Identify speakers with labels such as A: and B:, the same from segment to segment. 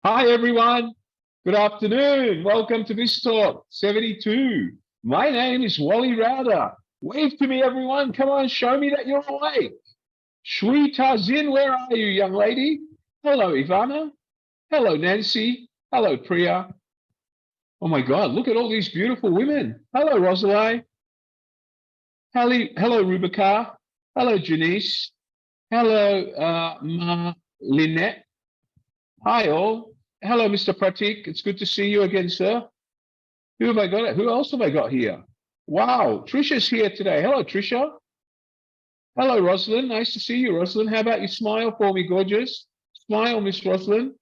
A: Hi, everyone. Good afternoon. Welcome to BizTalk 72. My name is Wally Rowder. Wave to me, everyone. Come on, show me that you're awake. Shri Tazin, where are you, young lady? Hello, Ivana. Hello, Nancy. Hello, Priya. Oh my God, look at all these beautiful women. Hello, Rosalie. Hello, Rubica. Hello, Janice. Hello, Lynette. Hi, all. Hello, Mr. Pratik. It's good to see you again, sir. Who have I got? Who else have I got here? Wow, Trisha's here today. Hello, Trisha. Hello, Rosalind. Nice to see you, Rosalind. How about you smile for me, gorgeous? Smile, Miss Rosalind.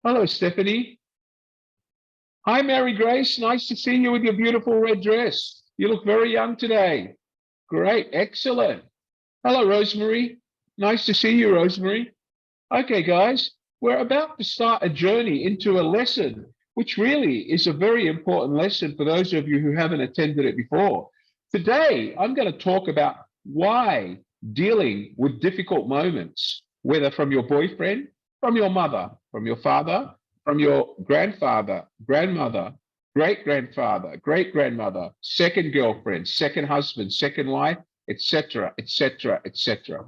A: Hello, Stephanie. Hi, Mary Grace. Nice to see you with your beautiful red dress. You look very young today. Great, excellent. Hello, Rosemary. Nice to see you, Rosemary. Okay, guys, we're about to start a journey into a lesson, which really is a very important lesson for those of you who haven't attended it before. Today, I'm going to talk about why dealing with difficult moments, whether from your boyfriend, from your mother, from your father, from your grandfather, grandmother, great grandfather, great grandmother, second girlfriend, second husband, second wife, etc., etc., etc.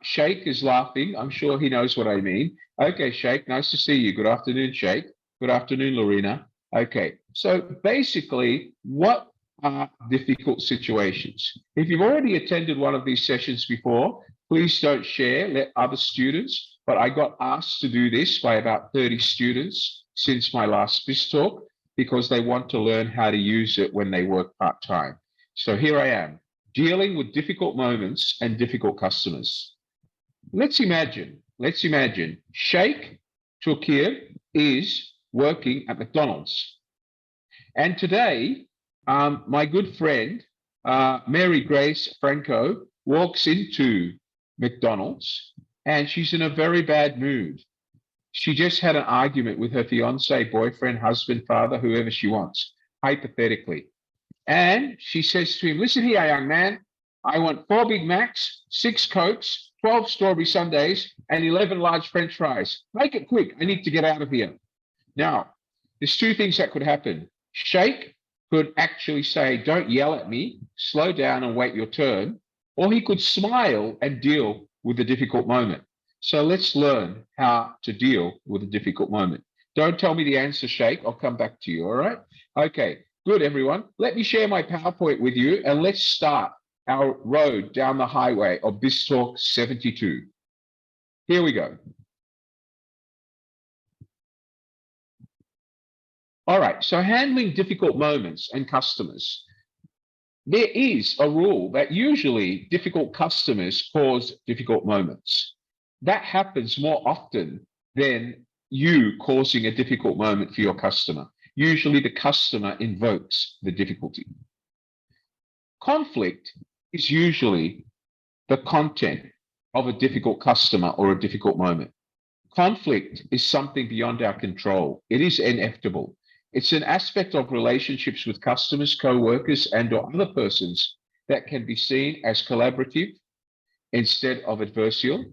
A: Sheikh is laughing. I'm sure he knows what I mean. Okay, Sheikh, nice to see you. Good afternoon, Sheikh. Good afternoon, Lorena. Okay, so basically, what are difficult situations? If you've already attended one of these sessions before, please don't share, let other students. But I got asked to do this by about 30 students since my last BizTalk because they want to learn how to use it when they work part-time. So here I am, dealing with difficult moments and difficult customers. Let's imagine Sheikh Turkir is working at McDonald's. And today, my good friend, Mary Grace Franco, walks into McDonald's and she's in a very bad mood. She just had an argument with her fiance, boyfriend, husband, father, whoever she wants, hypothetically. And she says to him, listen here, young man, I want 4 Big Macs, 6 Cokes, 12 strawberry sundaes, and 11 large French fries. Make it quick. I need to get out of here. Now, there's 2 things that could happen. Sheikh could actually say, don't yell at me, slow down and wait your turn. Or he could smile and deal with the difficult moment. So let's learn how to deal with a difficult moment. Don't tell me the answer, Sheikh. I'll come back to you, all right? Okay. Good, everyone. Let me share my PowerPoint with you and let's start our road down the highway of BizTalk 72. Here we go. All right, so handling difficult moments and customers. There is a rule that usually difficult customers cause difficult moments. That happens more often than you causing a difficult moment for your customer. Usually the customer invokes the difficulty. Conflict is usually the content of a difficult customer or a difficult moment. Conflict is something beyond our control. It is inevitable. It's an aspect of relationships with customers, co-workers, and or other persons that can be seen as collaborative instead of adversarial.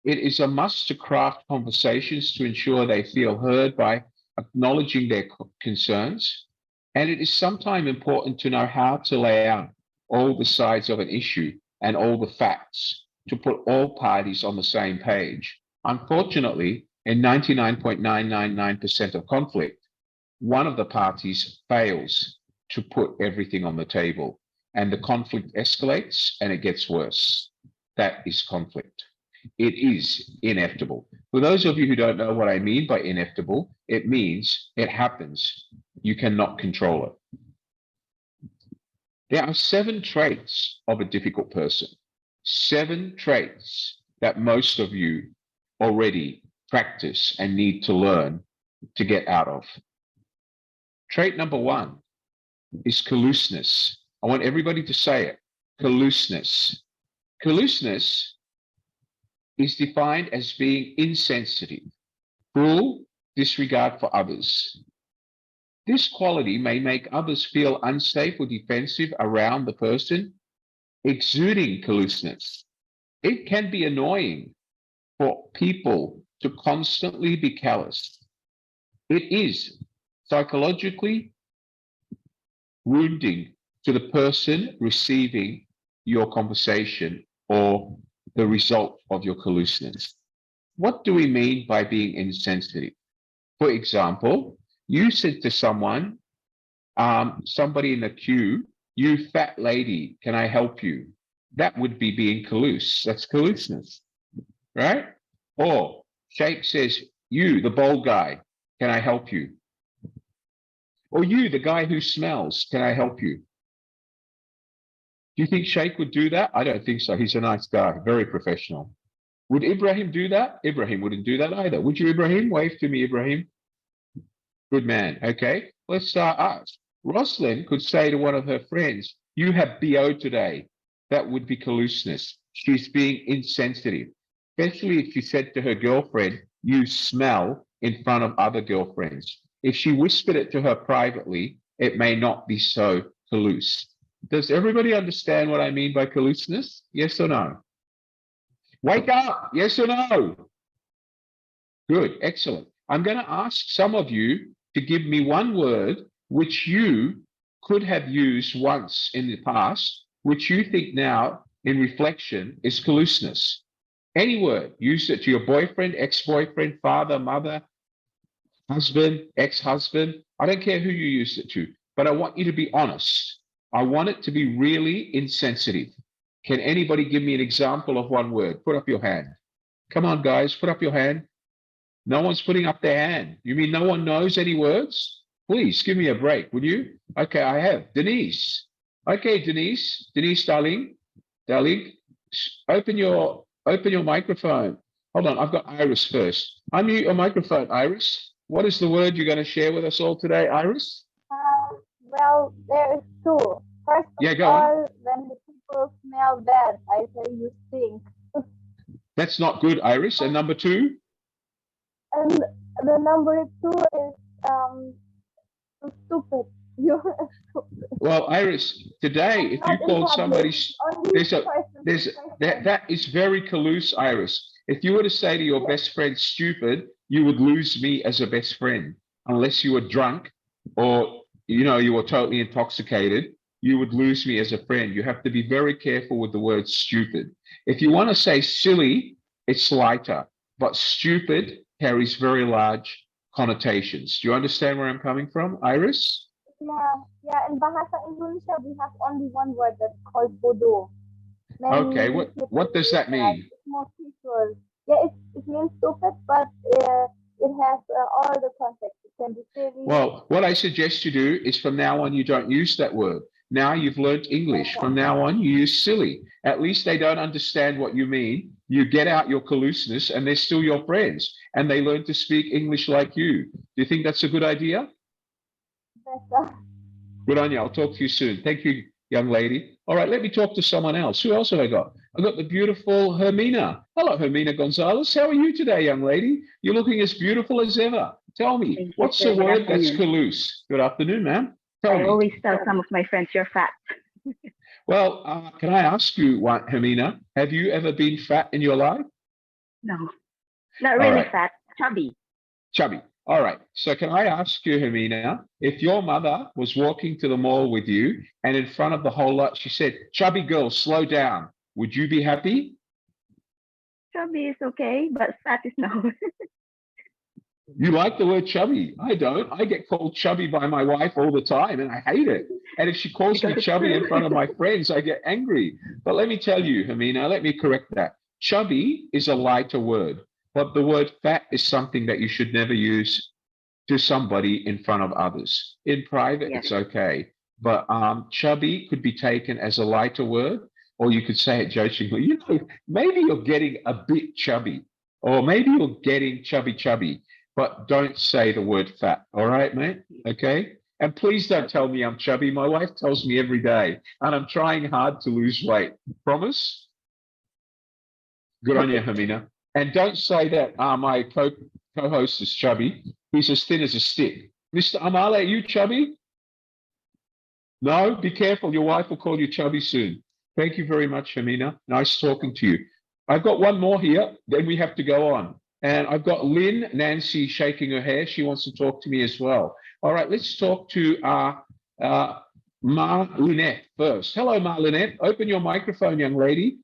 A: It is a must to craft conversations to ensure they feel heard by acknowledging their concerns. And it is sometimes important to know how to lay out all the sides of an issue and all the facts to put all parties on the same page. Unfortunately, in 99.999% of conflict, one of the parties fails to put everything on the table and the conflict escalates and it gets worse. That is conflict. It is inevitable. For those of you who don't know what I mean by inevitable, it means it happens. You cannot control it. There are 7 traits of a difficult person. 7 traits that most of you already practice and need to learn to get out of. Trait number 1 is colluseness. I want everybody to say it. Colluseness. Colluseness is defined as being insensitive, cruel, disregard for others. This quality may make others feel unsafe or defensive around the person exuding colluseness. It can be annoying for people to constantly be callous. It is psychologically wounding to the person receiving your conversation or the result of your caloseness. What do we mean by being insensitive? For example, you said to someone, somebody in the queue, you fat lady, can I help you? That would be being callous. That's caloseness, right? Or Sheikh says, you, the bald guy, can I help you? Or you, the guy who smells, can I help you? Do you think Sheikh would do that? I don't think so. He's a nice guy, very professional. Would Ibrahim do that? Ibrahim wouldn't do that either. Would you, Ibrahim? Wave to me, Ibrahim. Good man. Okay, let's start us. Roslyn could say to one of her friends, you have BO today. That would be caloseness. She's being insensitive, especially if she said to her girlfriend, you smell in front of other girlfriends. If she whispered it to her privately, it may not be so callous. Does everybody understand what I mean by caloseness? Yes or no? Wake up, yes or no? Good, excellent. I'm going to ask some of you to give me one word which you could have used once in the past, which you think now in reflection is caloseness. Any word, use it to your boyfriend, ex-boyfriend, father, mother, husband, ex-husband. I don't care who you use it to, but I want you to be honest. I want it to be really insensitive. Can anybody give me an example of one word? Put up your hand. Come on, guys, put up your hand. No one's putting up their hand. You mean no one knows any words? Please give me a break, would you? Okay, I have. Denise. Okay, Denise. Denise, darling. Open your microphone. Hold on, I've got Iris first. Unmute your microphone, Iris. What is the word you're going to share with us all today, Iris?
B: Well, there is two. First of
A: go
B: all,
A: on.
B: when the people smell bad, I say you stink.
A: That's not good, Iris. And number two?
B: And the number two is stupid. You're stupid.
A: Well, Iris, today, if you called somebody, that is very callous, Iris. If you were to say to your best friend stupid, you would lose me as a best friend. Unless you were drunk or, you were totally intoxicated, you would lose me as a friend. You have to be very careful with the word stupid. If you want to say silly, it's lighter, but stupid carries very large connotations. Do you understand where I'm coming from, Iris?
B: Yeah. In Bahasa Indonesia, we have only one word that's called bodoh.
A: Okay, what does that mean?
B: More people. Yeah, it means stupid, but it has all the context. It can be silly.
A: Well, what I suggest you do is from now on, you don't use that word. Now you've learned English. From now on, you use silly. At least they don't understand what you mean. You get out your caloseness and they're still your friends and they learn to speak English like you. Do you think that's a good idea?
B: Better.
A: Good on you. I'll talk to you soon. Thank you, young lady. All right, let me talk to someone else. Who else have I got? I've got the beautiful Hermina. Hello, Hermina Gonzalez. How are you today, young lady? You're looking as beautiful as ever. Tell me, what's the word that's callous? Good afternoon, ma'am.
C: I always tell some of my friends you're fat.
A: Well, can I ask you, Hermina, have you ever been fat in your life?
C: No, not really fat, chubby.
A: Chubby. All right. So can I ask you, Hermina, if your mother was walking to the mall with you and in front of the whole lot, she said, chubby girl, slow down. Would you be happy?
C: Chubby is okay, but fat is no.
A: You like the word chubby? I don't. I get called chubby by my wife all the time and I hate it. And if she calls me chubby in front of my friends, I get angry. But let me tell you, Hermina, let me correct that. Chubby is a lighter word, but the word fat is something that you should never use to somebody in front of others. In private, It's okay. But chubby could be taken as a lighter word, or you could say it jokingly, maybe you're getting a bit chubby, or maybe you're getting chubby. But don't say the word fat, all right, mate? Okay? And please don't tell me I'm chubby. My wife tells me every day, and I'm trying hard to lose weight. Promise? Good on you, Hermina. And don't say that my co-host is chubby. He's as thin as a stick. Mr. Amale, are you chubby? No? Be careful. Your wife will call you chubby soon. Thank you very much, Hermina. Nice talking to you. I've got one more here, then we have to go on. And I've got Lynn Nancy shaking her hair. She wants to talk to me as well. All right, let's talk to Ma Lynette first. Hello, Ma Lynette. Open your microphone, young lady.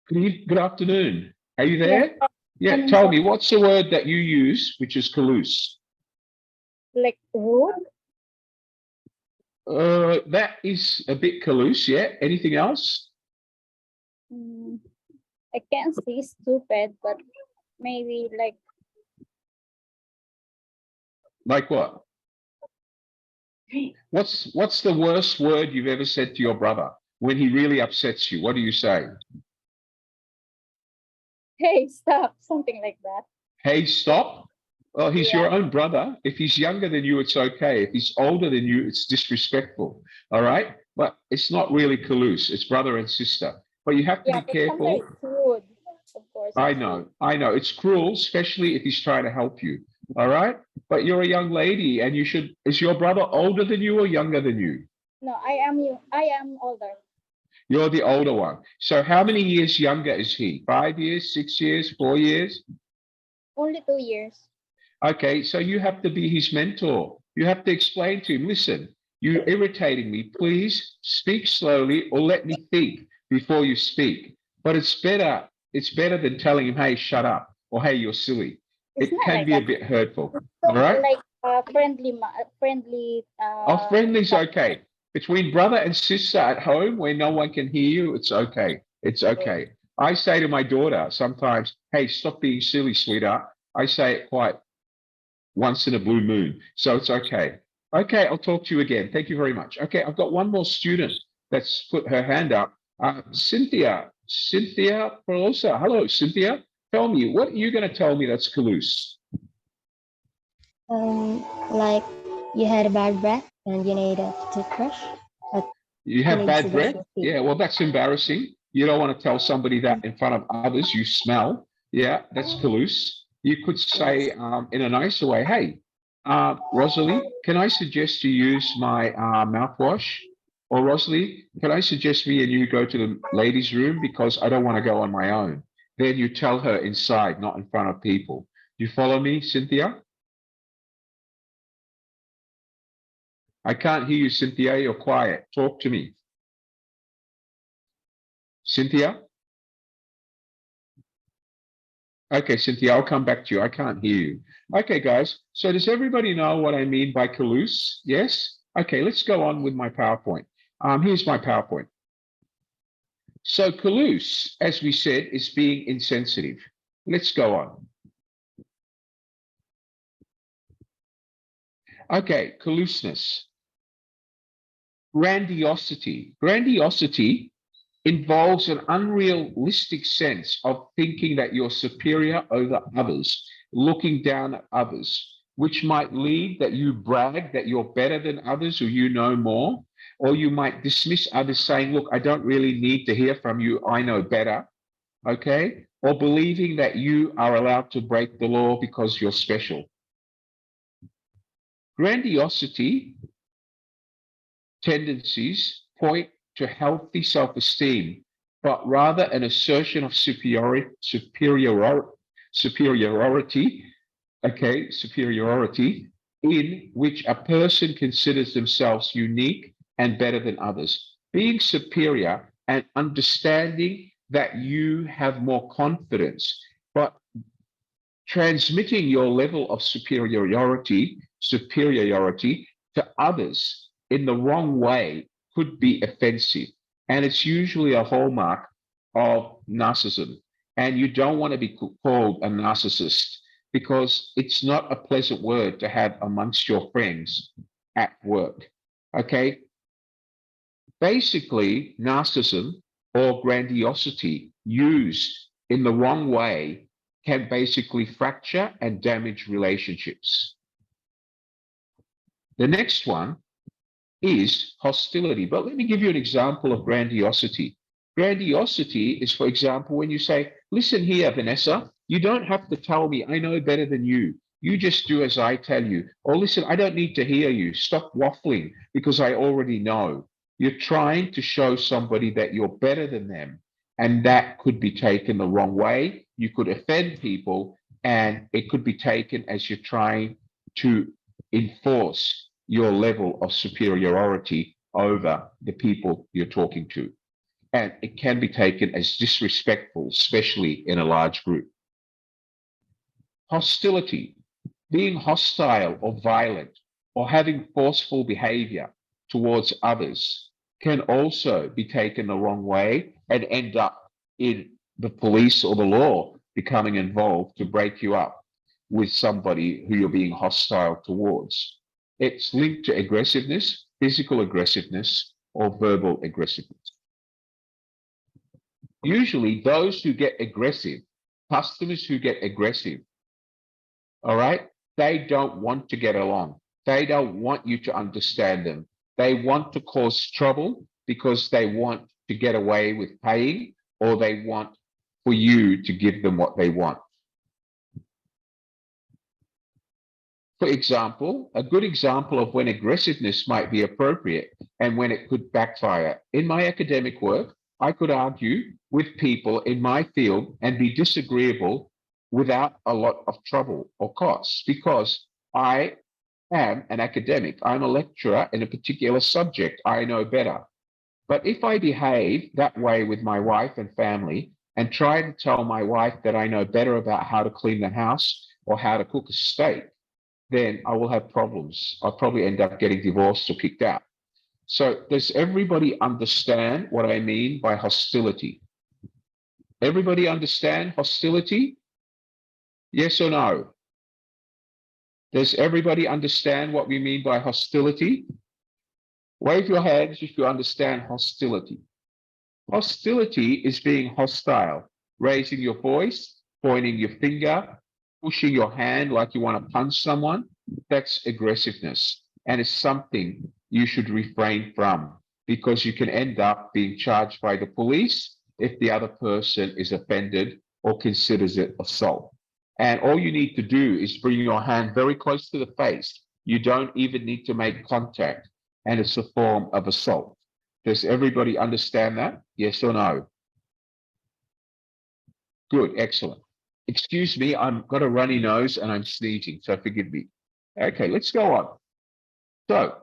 A: Good afternoon. Are you there? Yeah, tell me, what's the word that you use, which is callous?
B: Like rude.
A: That is a bit callous, yeah. Anything else?
B: I can't say stupid, but maybe like
A: Like what? What's the worst word you've ever said to your brother when he really upsets you? What do you say?
B: hey, stop, something like that.
A: Hey, stop. Well, he's your
B: Yeah.
A: own brother. If he's younger than you, it's okay. If he's older than you, it's disrespectful. All right. But it's not really callous. It's brother and sister. But you have to
B: Yeah,
A: be
B: but
A: careful.
B: sometimes it's rude, of course.
A: I
B: it's rude.
A: know. I know. It's cruel, especially if he's trying to help you. All right. But you're a young lady and you should. Is your brother older than you or younger than you?
B: No, I am you. I am older.
A: You're the older one. So how many years younger is he? 5 years, 6 years, 4 years?
B: Only 2 years.
A: Okay, so you have to be his mentor. You have to explain to him, listen, you're irritating me. Please speak slowly or let me think before you speak. But it's better than telling him, hey, shut up, or hey, you're silly.
B: It's
A: It
B: not
A: can
B: like
A: be a
B: that.
A: bit hurtful.
B: So,
A: All right?
B: like friendly.
A: Oh, friendly's okay. Between brother and sister at home where no one can hear you, it's okay. It's okay. I say to my daughter sometimes, hey, stop being silly, sweetheart. I say it quite once in a blue moon. So it's okay. Okay, I'll talk to you again. Thank you very much. Okay, I've got one more student that's put her hand up. Cynthia Pelosa. Hello, Cynthia. Tell me, what are you going to tell me that's callous?
D: Like you had a bad breath and you need a toothbrush.
A: You have
D: need
A: bad
D: to
A: breath?
D: brush your teeth.
A: Yeah, well, that's embarrassing. You don't want to tell somebody that in front of others. You smell. Yeah, that's callous. You could say in a nicer way, hey, Rosalie, can I suggest you use my mouthwash? Or Rosalie, can I suggest me and you go to the ladies' room because I don't want to go on my own? Then you tell her inside, not in front of people. You follow me, Cynthia? I can't hear you, Cynthia. You're quiet. Talk to me. Cynthia? Okay, Cynthia, I'll come back to you. I can't hear you. Okay, guys. So does everybody know what I mean by callous? Yes? Okay, let's go on with my PowerPoint. Here's my PowerPoint. So callous, as we said, is being insensitive. Let's go on. Okay, callousness. Grandiosity. Grandiosity involves an unrealistic sense of thinking that you're superior over others, looking down at others, which might lead that you brag that you're better than others or you know more, or you might dismiss others saying, look, I don't really need to hear from you, I know better, okay? Or believing that you are allowed to break the law because you're special. Grandiosity tendencies point to healthy self-esteem, but rather an assertion of superiority, in which a person considers themselves unique and better than others. Being superior and understanding that you have more confidence, but transmitting your level of superiority to others in the wrong way could be offensive. And it's usually a hallmark of narcissism. And you don't want to be called a narcissist because it's not a pleasant word to have amongst your friends at work. Okay. Basically, narcissism or grandiosity used in the wrong way can basically fracture and damage relationships. The next one is hostility. But let me give you an example of grandiosity. Grandiosity is, for example, when you say, listen here, Vanessa, you don't have to tell me, I know better than you. You just do as I tell you. Or listen, I don't need to hear you. Stop waffling because I already know. You're trying to show somebody that you're better than them. And that could be taken the wrong way. You could offend people and it could be taken as you're trying to enforce your level of superiority over the people you're talking to. And it can be taken as disrespectful, especially in a large group. Hostility, being hostile or violent or having forceful behavior towards others can also be taken the wrong way and end up in the police or the law becoming involved to break you up with somebody who you're being hostile towards. It's linked to aggressiveness, physical aggressiveness, or verbal aggressiveness. Usually those who get aggressive, customers who get aggressive, all right, they don't want to get along. They don't want you to understand them. They want to cause trouble because they want to get away with paying, or they want for you to give them what they want. For example, a good example of when aggressiveness might be appropriate and when it could backfire. In my academic work, I could argue with people in my field and be disagreeable without a lot of trouble or costs because I am an academic. I'm a lecturer in a particular subject. I know better. But if I behave that way with my wife and family and try to tell my wife that I know better about how to clean the house or how to cook a steak, then I will have problems. I'll probably end up getting divorced or kicked out. So does everybody understand what I mean by hostility? Everybody understand hostility? Yes or no? Does everybody understand what we mean by hostility? Wave your hands if you understand hostility. Hostility is being hostile, raising your voice, pointing your finger, pushing your hand like you want to punch someone. That's aggressiveness. And it's something you should refrain from because you can end up being charged by the police if the other person is offended or considers it assault. And all you need to do is bring your hand very close to the face. You don't even need to make contact. And it's a form of assault. Does everybody understand that? Yes or no? Good, excellent. Excuse me, I've got a runny nose and I'm sneezing, so forgive me. Okay, let's go on. So,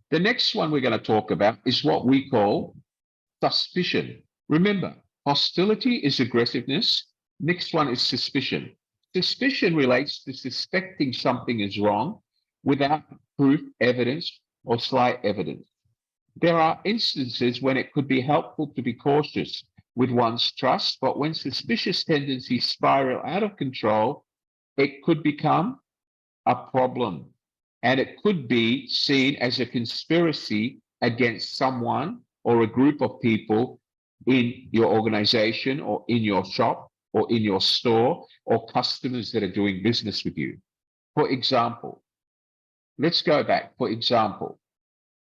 A: the next one we're going to talk about is what we call suspicion. Remember, hostility is aggressiveness. Next one is suspicion. Suspicion relates to suspecting something is wrong without proof, evidence, or slight evidence. There are instances when it could be helpful to be cautious with one's trust, but when suspicious tendencies spiral out of control, it could become a problem. And it could be seen as a conspiracy against someone or a group of people in your organization or in your shop or in your store or customers that are doing business with you. For example, let's go back. For example,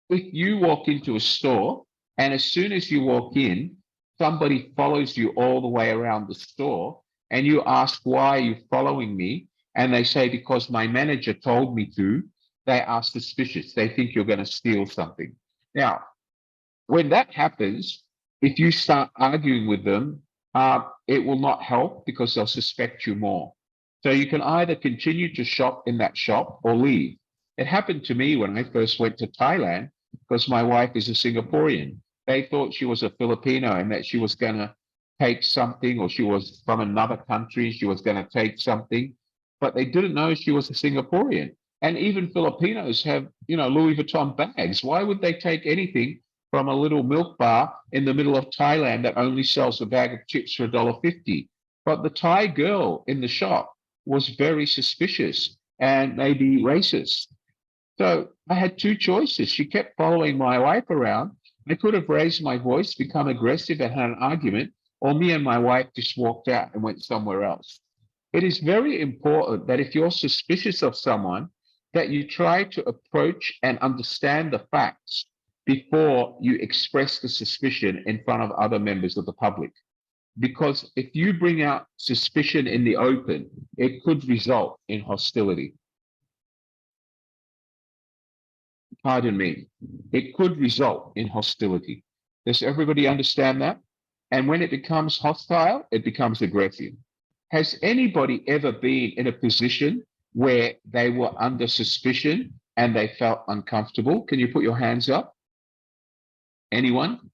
A: if you walk into a store and as soon as you walk in, somebody follows you all the way around the store and you ask, why are you following me? And they say, because my manager told me to, they are suspicious. They think you're going to steal something. Now, when that happens, if you start arguing with them, it will not help because they'll suspect you more. So you can either continue to shop in that shop or leave. It happened to me when I first went to Thailand because my wife is a Singaporean. They thought she was a Filipino and that she was going to take something, or she was from another country, she was going to take something, but they didn't know she was a Singaporean. And even Filipinos have, Louis Vuitton bags. Why would they take anything from a little milk bar in the middle of Thailand that only sells a bag of chips for $1.50? But the Thai girl in the shop was very suspicious and maybe racist. So I had two choices. She kept following my wife around. I could have raised my voice, become aggressive and had an argument, or me and my wife just walked out and went somewhere else. It is very important that if you're suspicious of someone, that you try to approach and understand the facts before you express the suspicion in front of other members of the public. Because if you bring out suspicion in the open, it could result in hostility. Pardon me. It could result in hostility. Does everybody understand that? And when it becomes hostile, it becomes aggressive. Has anybody ever been in a position where they were under suspicion and they felt uncomfortable? Can you put your hands up? Anyone?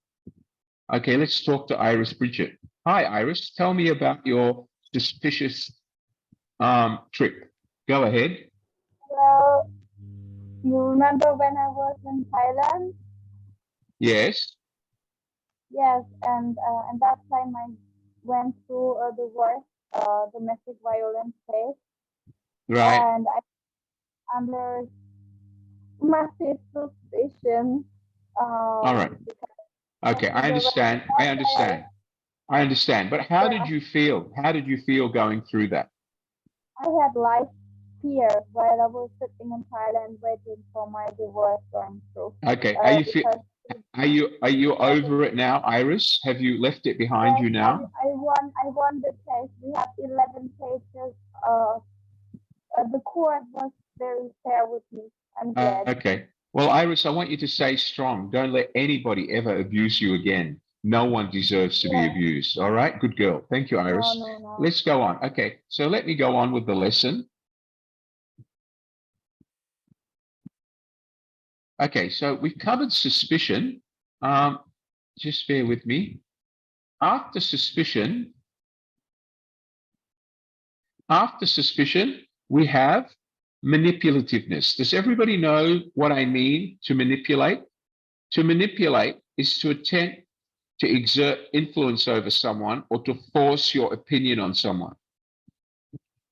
A: Okay, let's talk to Iris Bridget. Hi, Iris. Tell me about your suspicious trip. Go ahead.
B: Well, you remember when I was in Thailand?
A: Yes.
B: Yes, and that time I went through the worst domestic violence case,
A: Right.
B: and I under massive suspicion.
A: All right. Okay, I
B: There was
A: understand. I understand. I understand. But how did you feel? How did you feel going through that?
B: I had life fear while I was sitting in Thailand waiting for my divorce going through.
A: Okay.
B: Because
A: Are you over it now, Iris? Have you left it behind you now?
B: I won the case. We have 11 cases. The court was very fair with me. I'm glad.
A: Okay. Well, Iris, I want you to stay strong. Don't let anybody ever abuse you again. No one deserves to be abused. All right. Good girl. Thank you, Iris.
B: No.
A: Let's go on. Okay. So let me go on with the lesson. Okay. So we've covered suspicion. Just bear with me. After suspicion, we have manipulativeness. Does everybody know what I mean to manipulate? To manipulate is to attempt to exert influence over someone or to force your opinion on someone.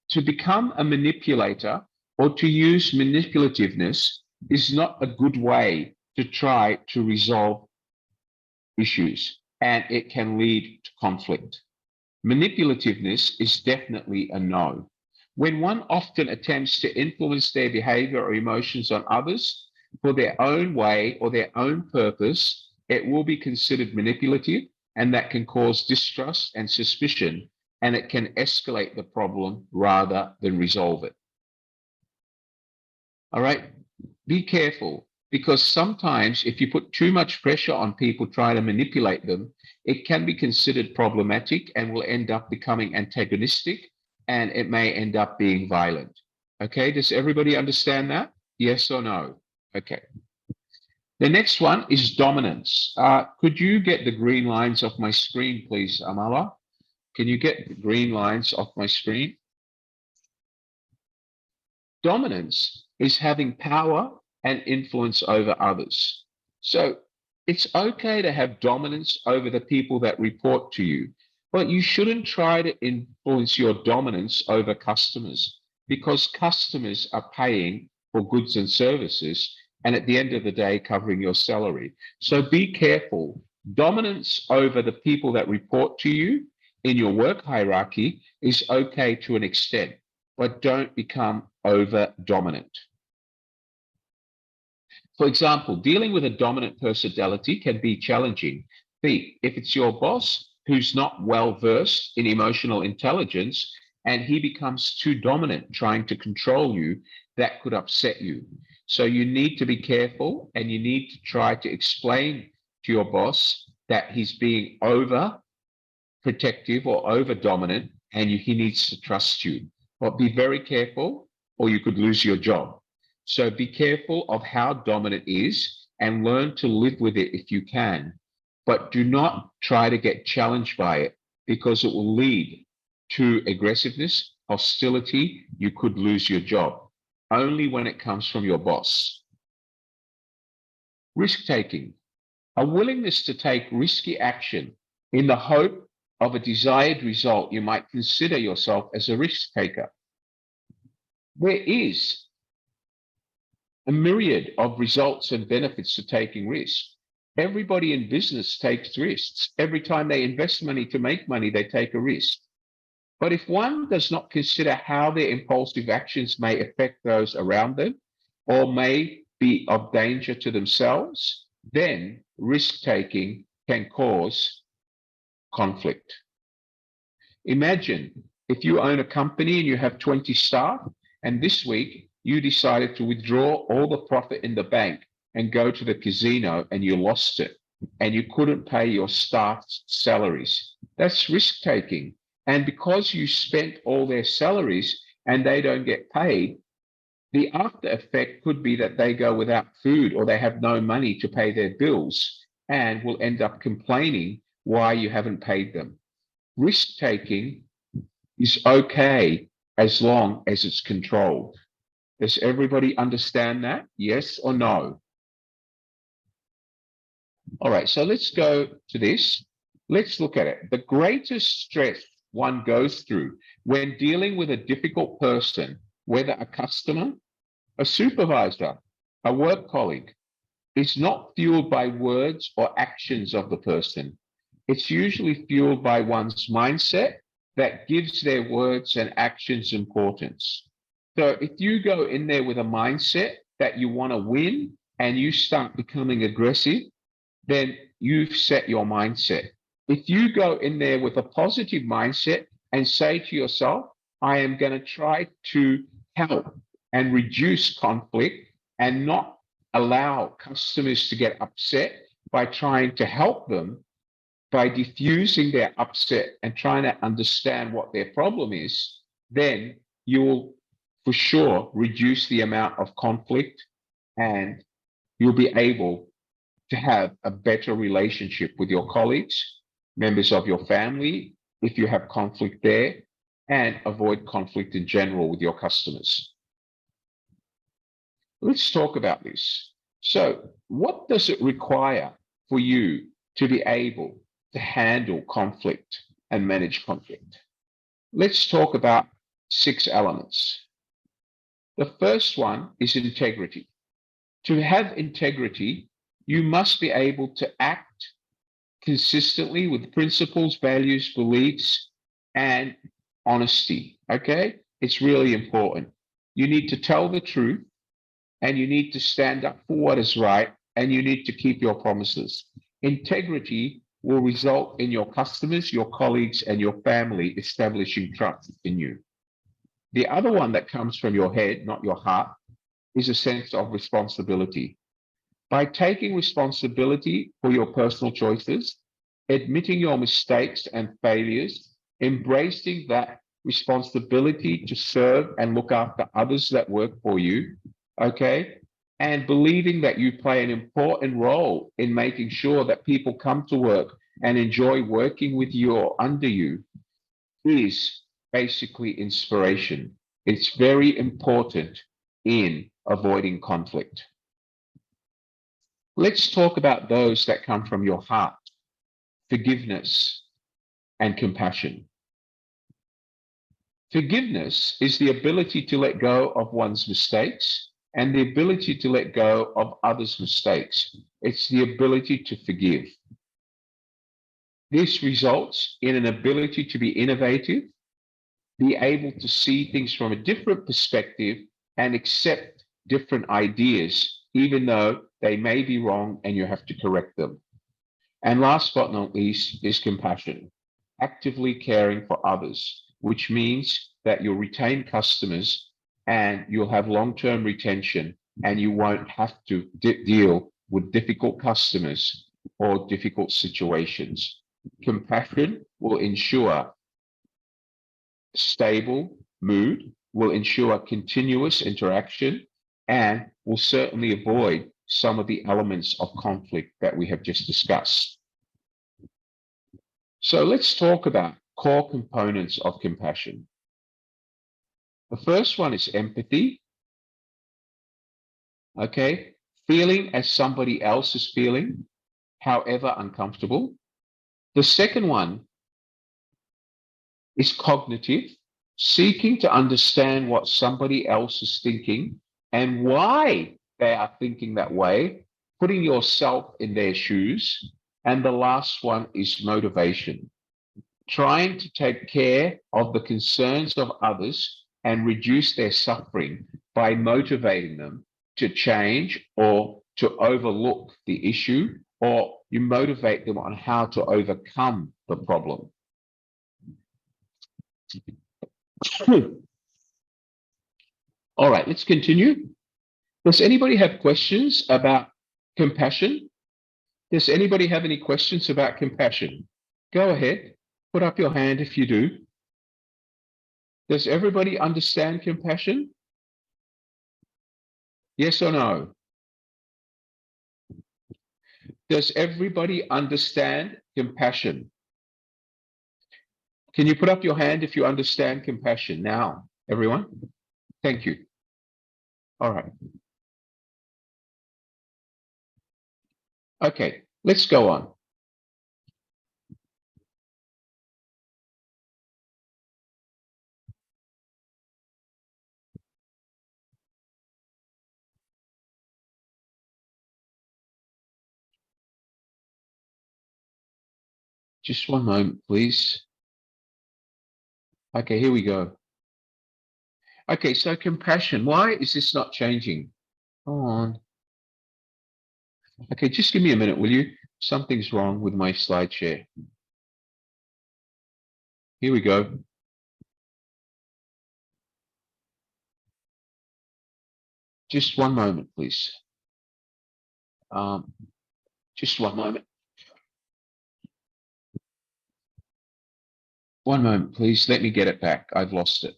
A: To become a manipulator or to use manipulativeness is not a good way to try to resolve issues, and it can lead to conflict. Manipulativeness is definitely a no. When one often attempts to influence their behavior or emotions on others for their own way or their own purpose, it will be considered manipulative, and that can cause distrust and suspicion, and it can escalate the problem rather than resolve it. All right, be careful, because sometimes if you put too much pressure on people trying to manipulate them, it can be considered problematic and will end up becoming antagonistic, and it may end up being violent. Okay, does everybody understand that? Yes or no? Okay. The next one is dominance. Could you get the green lines off my screen, please, Amala? Can you get the green lines off my screen? Dominance is having power and influence over others. So it's okay to have dominance over the people that report to you, but you shouldn't try to influence your dominance over customers, because customers are paying for goods and services, and at the end of the day, covering your salary. So be careful. Dominance over the people that report to you in your work hierarchy is okay to an extent, but don't become over dominant. For example, dealing with a dominant personality can be challenging. If it's your boss who's not well versed in emotional intelligence and he becomes too dominant trying to control you, that could upset you. So you need to be careful, and you need to try to explain to your boss that he's being over protective or over dominant, and he needs to trust you. But be very careful, or you could lose your job. So be careful of how dominant is and learn to live with it if you can. But do not try to get challenged by it, because it will lead to aggressiveness, hostility. You could lose your job. Only when it comes from your boss. Risk-taking. A willingness to take risky action in the hope of a desired result. You might consider yourself as a risk taker. There is a myriad of results and benefits to taking risks. Everybody in business takes risks. Every time they invest money to make money, they take a risk. But if one does not consider how their impulsive actions may affect those around them or may be of danger to themselves, then risk-taking can cause conflict. Imagine if you own a company and you have 20 staff, and this week you decided to withdraw all the profit in the bank and go to the casino, and you lost it and you couldn't pay your staff's salaries. That's risk-taking. And because you spent all their salaries and they don't get paid, the after effect could be that they go without food or they have no money to pay their bills and will end up complaining why you haven't paid them. Risk taking is okay as long as it's controlled. Does everybody understand that? Yes or no? All right, so let's go to this. Let's look at it. The greatest stress one goes through when dealing with a difficult person, whether a customer, a supervisor, a work colleague, is not fueled by words or actions of the person. It's usually fueled by one's mindset that gives their words and actions importance. So if you go in there with a mindset that you want to win and you start becoming aggressive, then you've set your mindset. If you go in there with a positive mindset and say to yourself, I am going to try to help and reduce conflict and not allow customers to get upset by trying to help them, by diffusing their upset and trying to understand what their problem is, then you will for sure reduce the amount of conflict and you'll be able to have a better relationship with your colleagues, members of your family, if you have conflict there, and avoid conflict in general with your customers. Let's talk about this. So, what does it require for you to be able to handle conflict and manage conflict? Let's talk about 6 elements. The first one is integrity. To have integrity, you must be able to act consistently with principles, values, beliefs, and honesty. Okay? It's really important. You need to tell the truth and you need to stand up for what is right and you need to keep your promises. Integrity will result in your customers, your colleagues, and your family establishing trust in you. The other one that comes from your head, not your heart, is a sense of responsibility. By taking responsibility for your personal choices, admitting your mistakes and failures, embracing that responsibility to serve and look after others that work for you, okay, and believing that you play an important role in making sure that people come to work and enjoy working with you or under you is basically inspiration. It's very important in avoiding conflict. Let's talk about those that come from your heart: forgiveness and compassion. Forgiveness is the ability to let go of one's mistakes and the ability to let go of others' mistakes. It's the ability to forgive. This results in an ability to be innovative, be able to see things from a different perspective, and accept different ideas, even though they may be wrong and you have to correct them. And last but not least is compassion, actively caring for others, which means that you'll retain customers and you'll have long-term retention and you won't have to deal with difficult customers or difficult situations. Compassion will ensure stable mood, will ensure continuous interaction, and will certainly avoid some of the elements of conflict that we have just discussed. So let's talk about core components of compassion. The first one is empathy. Okay, feeling as somebody else is feeling, however uncomfortable. The second one is cognitive, seeking to understand what somebody else is thinking and why they are thinking that way, putting yourself in their shoes. And the last one is motivation, trying to take care of the concerns of others and reduce their suffering by motivating them to change or to overlook the issue, or you motivate them on how to overcome the problem. All right, let's continue. Does anybody have questions about compassion? Does anybody have any questions about compassion? Go ahead, put up your hand if you do. Does everybody understand compassion? Yes or no? Does everybody understand compassion? Can you put up your hand if you understand compassion now, everyone? Thank you. All right. Okay, let's go on. Just one moment, please. Okay, here we go. Okay, so compassion. Why is this not changing? Go on. Okay, just give me a minute, will you? Something's wrong with my slide share. Here we go. Just one moment, please. Just one moment. One moment, please. Let me get it back. I've lost it.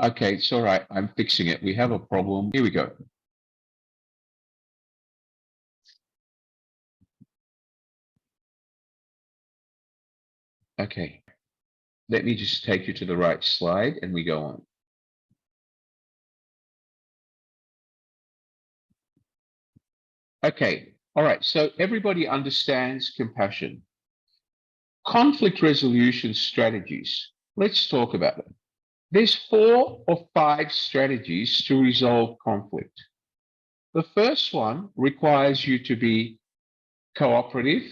A: Okay, it's all right. I'm fixing it. We have a problem. Here we go. Okay. Let me just take you to the right slide and we go on. Okay. All right. So everybody understands compassion. Conflict resolution strategies. Let's talk about it. There's 4 or 5 strategies to resolve conflict. The first one requires you to be cooperative.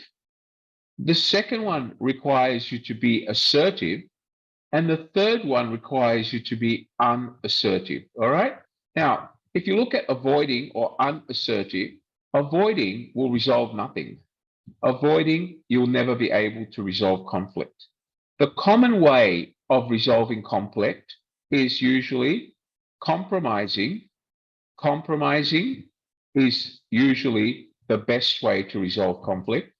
A: The second one requires you to be assertive. And the third one requires you to be unassertive. All right. Now, if you look at avoiding or unassertive, avoiding will resolve nothing. Avoiding, you'll never be able to resolve conflict. The common way of resolving conflict is usually compromising. Compromising is usually the best way to resolve conflict.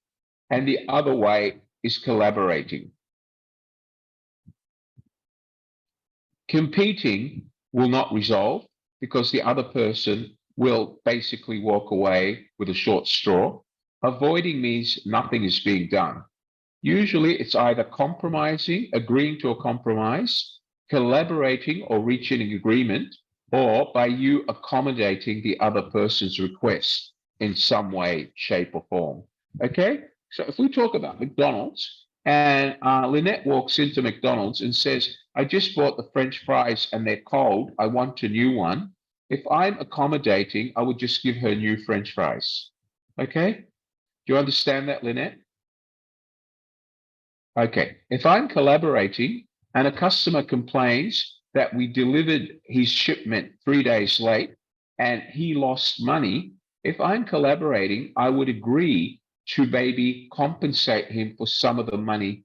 A: And the other way is collaborating. Competing will not resolve because the other person will basically walk away with a short straw. Avoiding means nothing is being done. Usually it's either compromising, agreeing to a compromise, collaborating or reaching an agreement, or by you accommodating the other person's request in some way, shape or form. Okay? So if we talk about McDonald's, and Lynette walks into McDonald's and says, I just bought the French fries and they're cold. I want a new one. If I'm accommodating, I would just give her new French fries. Okay? Do you understand that, Lynette? Okay. If I'm collaborating and a customer complains that we delivered his shipment 3 days late and he lost money, if I'm collaborating, I would agree to maybe compensate him for some of the money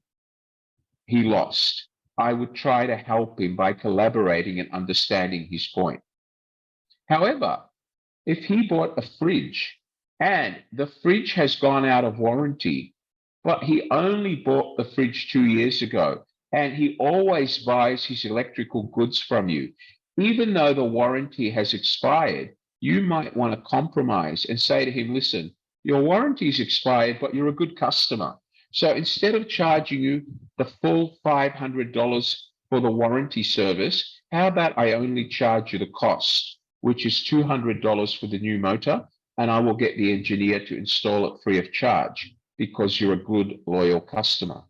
A: he lost. I would try to help him by collaborating and understanding his point. However, if he bought a fridge and the fridge has gone out of warranty, but he only bought the fridge 2 years ago, and he always buys his electrical goods from you, even though the warranty has expired, you might want to compromise and say to him, listen, your warranty is expired, but you're a good customer. So instead of charging you the full $500 for the warranty service, how about I only charge you the cost, which is $200 for the new motor, and I will get the engineer to install it free of charge because you're a good, loyal customer.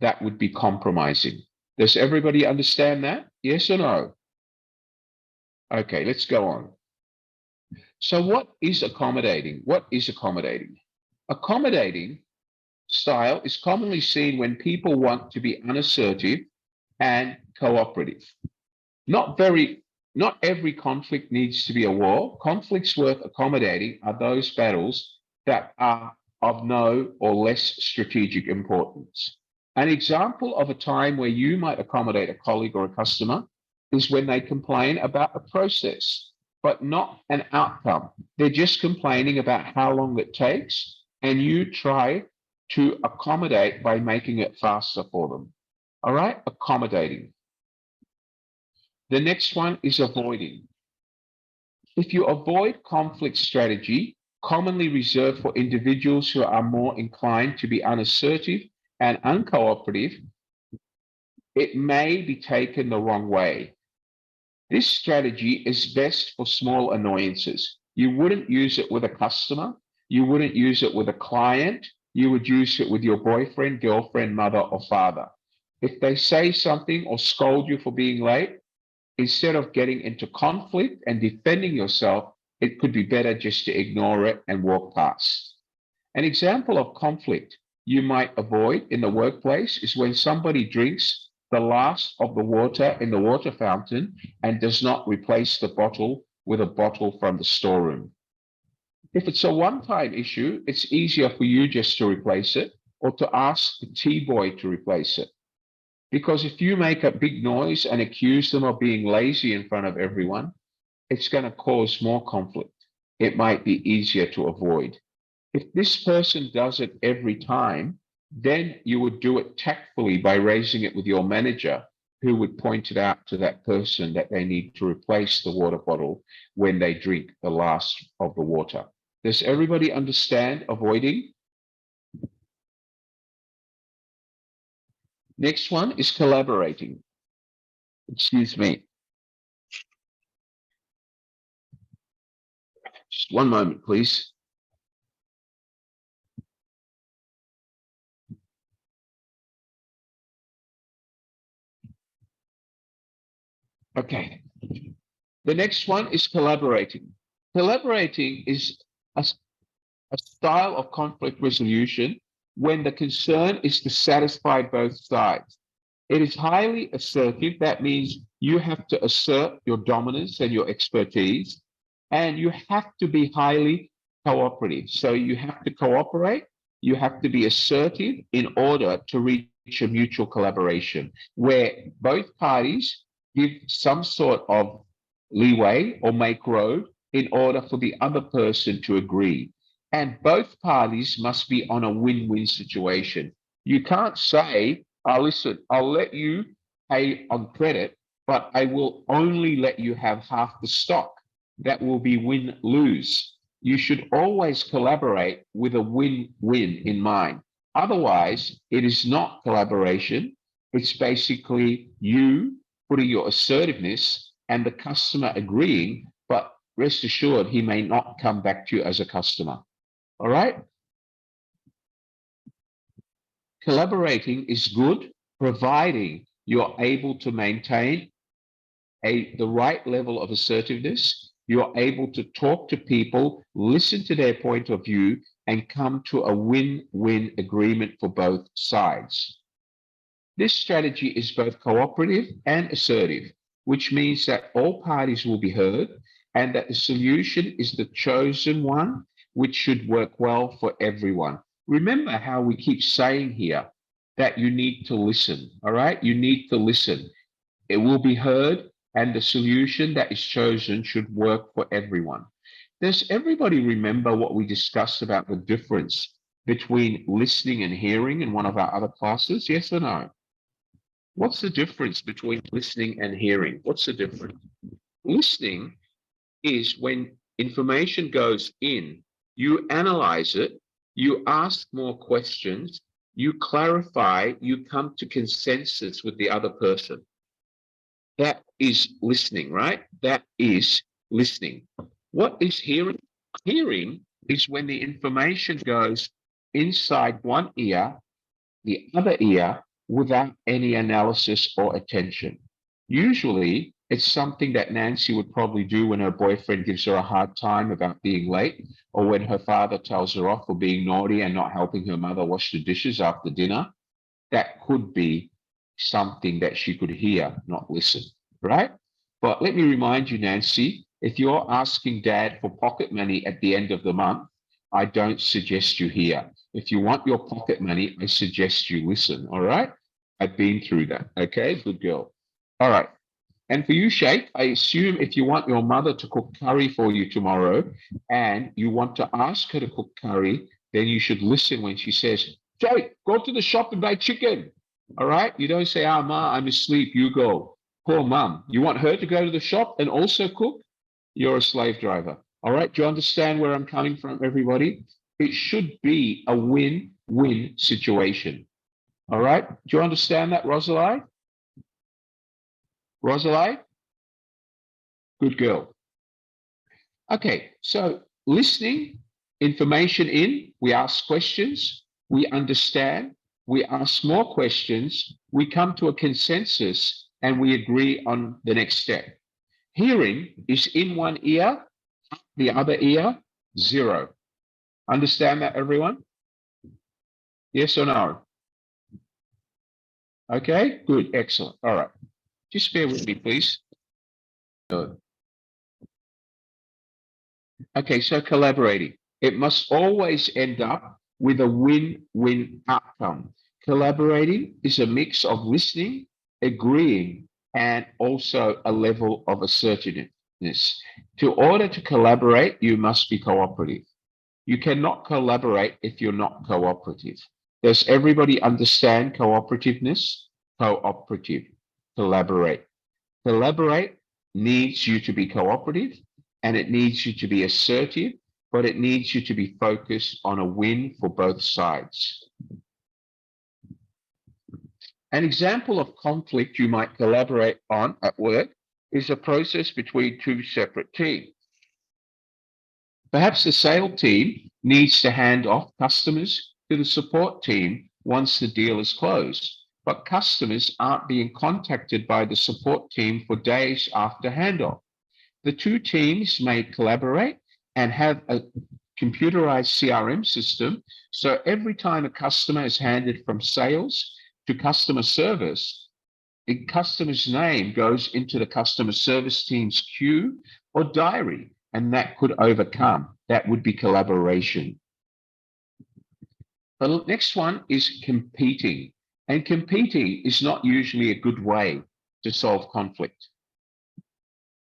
A: That would be compromising. Does everybody understand that? Yes or no? Okay, let's go on. So what is accommodating? What is accommodating? Accommodating style is commonly seen when people want to be unassertive and cooperative. Not every conflict needs to be a war. Conflicts worth accommodating are those battles that are of no or less strategic importance. An example of a time where you might accommodate a colleague or a customer is when they complain about a process. but not an outcome. They're just complaining about how long it takes, and you try to accommodate by making it faster for them. All right, accommodating. The next one is avoiding. If you avoid conflict strategy, commonly reserved for individuals who are more inclined to be unassertive and uncooperative, it may be taken the wrong way. This strategy is best for small annoyances. You wouldn't use it with a customer. You wouldn't use it with a client. You would use it with your boyfriend, girlfriend, mother, or father. If they say something or scold you for being late, instead of getting into conflict and defending yourself, it could be better just to ignore it and walk past. An example of conflict you might avoid in the workplace is when somebody drinks the last of the water in the water fountain and does not replace the bottle with a bottle from the storeroom. If it's a one-time issue, it's easier for you just to replace it or to ask the tea boy to replace it. Because if you make a big noise and accuse them of being lazy in front of everyone, it's going to cause more conflict. It might be easier to avoid. If this person does it every time, then you would do it tactfully by raising it with your manager, who would point it out to that person that they need to replace the water bottle when they drink the last of the water. Does everybody understand avoiding? Next one is collaborating. Excuse me. Just one moment, please. Okay. The next one is collaborating. Collaborating is a style of conflict resolution when the concern is to satisfy both sides. It is highly assertive. That means you have to assert your dominance and your expertise, and you have to be highly cooperative. So you have to cooperate, you have to be assertive in order to reach a mutual collaboration where both parties give some sort of leeway or make road in order for the other person to agree. And both parties must be on a win-win situation. You can't say, oh, listen, I'll let you pay on credit, but I will only let you have half the stock. That will be win-lose. You should always collaborate with a win-win in mind. Otherwise, it is not collaboration. It's basically you putting your assertiveness and the customer agreeing, but rest assured, he may not come back to you as a customer. All right? Collaborating is good, providing you're able to maintain the right level of assertiveness. You're able to talk to people, listen to their point of view, and come to a win-win agreement for both sides. This strategy is both cooperative and assertive, which means that all parties will be heard and that the solution is the chosen one, which should work well for everyone. Remember how we keep saying here that you need to listen, all right? You need to listen. It will be heard, and the solution that is chosen should work for everyone. Does everybody remember what we discussed about the difference between listening and hearing in one of our other classes? Yes or no? What's the difference between listening and hearing? What's the difference? Listening is when information goes in, you analyze it, you ask more questions, you clarify, you come to consensus with the other person. That is listening, right? That is listening. What is hearing? Hearing is when the information goes inside one ear, the other ear, without any analysis or attention. Usually, it's something that Nancy would probably do when her boyfriend gives her a hard time about being late, or when her father tells her off for being naughty and not helping her mother wash the dishes after dinner. That could be something that she could hear, not listen, right? But let me remind you, Nancy, if you're asking dad for pocket money at the end of the month, I don't suggest you hear. If you want your pocket money, I suggest you listen, all right? I've been through that, okay? Good girl. All right. And for you, Sheikh, I assume if you want your mother to cook curry for you tomorrow and you want to ask her to cook curry, then you should listen when she says, Sheikh, go to the shop and buy chicken. All right? You don't say, Ma, I'm asleep. You go. Poor mum. You want her to go to the shop and also cook? You're a slave driver. All right? Do you understand where I'm coming from, everybody? It should be a win-win situation. All right? Do you understand that, Rosalie? Rosalie? Good girl. Okay, so listening, information in, we ask questions, we understand, we ask more questions, we come to a consensus, and we agree on the next step. Hearing is in one ear, the other ear, zero. Understand that, everyone? Yes or no? Okay, good, excellent. All right. Just bear with me, please. Good. Okay, so collaborating. It must always end up with a win-win outcome. Collaborating is a mix of listening, agreeing, and also a level of assertiveness. In order to collaborate, you must be cooperative. You cannot collaborate if you're not cooperative. Does everybody understand cooperativeness? Cooperative, collaborate. Collaborate needs you to be cooperative, and it needs you to be assertive, but it needs you to be focused on a win for both sides. An example of conflict you might collaborate on at work is a process between two separate teams. Perhaps the sales team needs to hand off customers to the support team once the deal is closed, but customers aren't being contacted by the support team for days after handoff. The two teams may collaborate and have a computerized CRM system, so every time a customer is handed from sales to customer service, the customer's name goes into the customer service team's queue or diary, and that could overcome. That would be collaboration. The next one is competing, and competing is not usually a good way to solve conflict.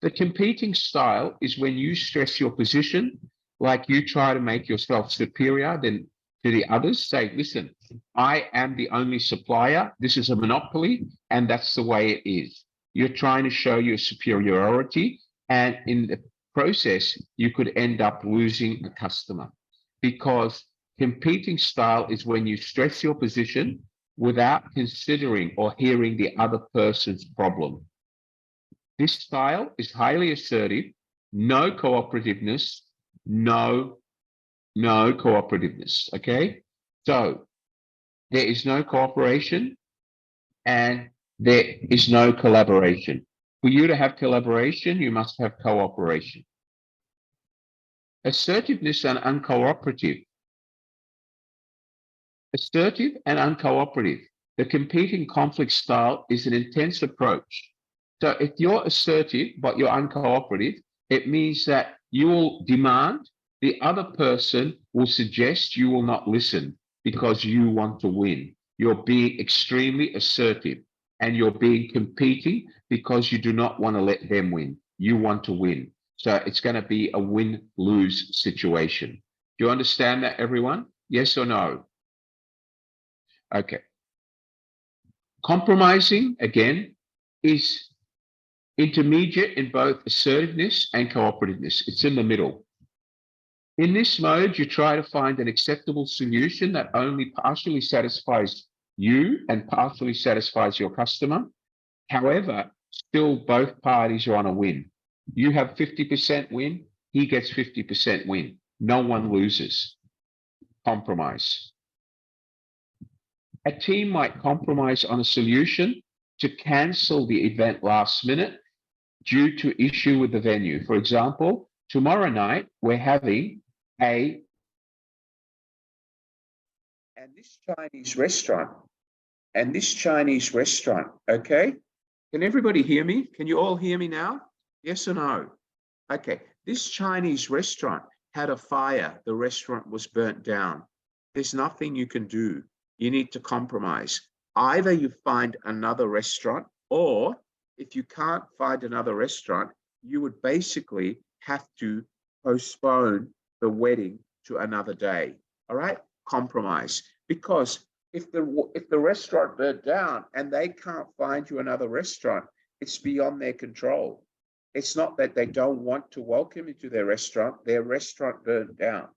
A: The competing style is when you stress your position, like you try to make yourself superior than to the others. Say, listen, I am the only supplier. This is a monopoly, and that's the way it is. You're trying to show your superiority, and in the process, you could end up losing a customer, because competing style is when you stress your position without considering or hearing the other person's problem. This style is highly assertive, no cooperativeness, no cooperativeness, okay? So there is no cooperation and there is no collaboration. For you to have collaboration, you must have cooperation. Assertiveness and uncooperative. Assertive and uncooperative. The competing conflict style is an intense approach. So if you're assertive, but you're uncooperative, it means that you will demand, the other person will suggest, you will not listen because you want to win. You're being extremely assertive, and you're being competing because you do not want to let them win. You want to win. So it's going to be a win-lose situation. Do you understand that, everyone? Yes or no? Okay. Compromising, again, is intermediate in both assertiveness and cooperativeness. It's in the middle. In this mode, you try to find an acceptable solution that only partially satisfies you and partially satisfies your customer. However, still both parties are on a win. You have 50% win, he gets 50% win. No one loses. Compromise. A team might compromise on a solution to cancel the event last minute due to issue with the venue. For example, tomorrow night, we're having and this Chinese restaurant, okay? Can everybody hear me? Can you all hear me now? Yes or no? Okay, this Chinese restaurant had a fire. The restaurant was burnt down. There's nothing you can do. You need to compromise. Either you find another restaurant, or if you can't find another restaurant, you would basically have to postpone the wedding to another day. All right, compromise. Because if the restaurant burned down and they can't find you another restaurant, it's beyond their control. It's not that they don't want to welcome you to their restaurant burned down.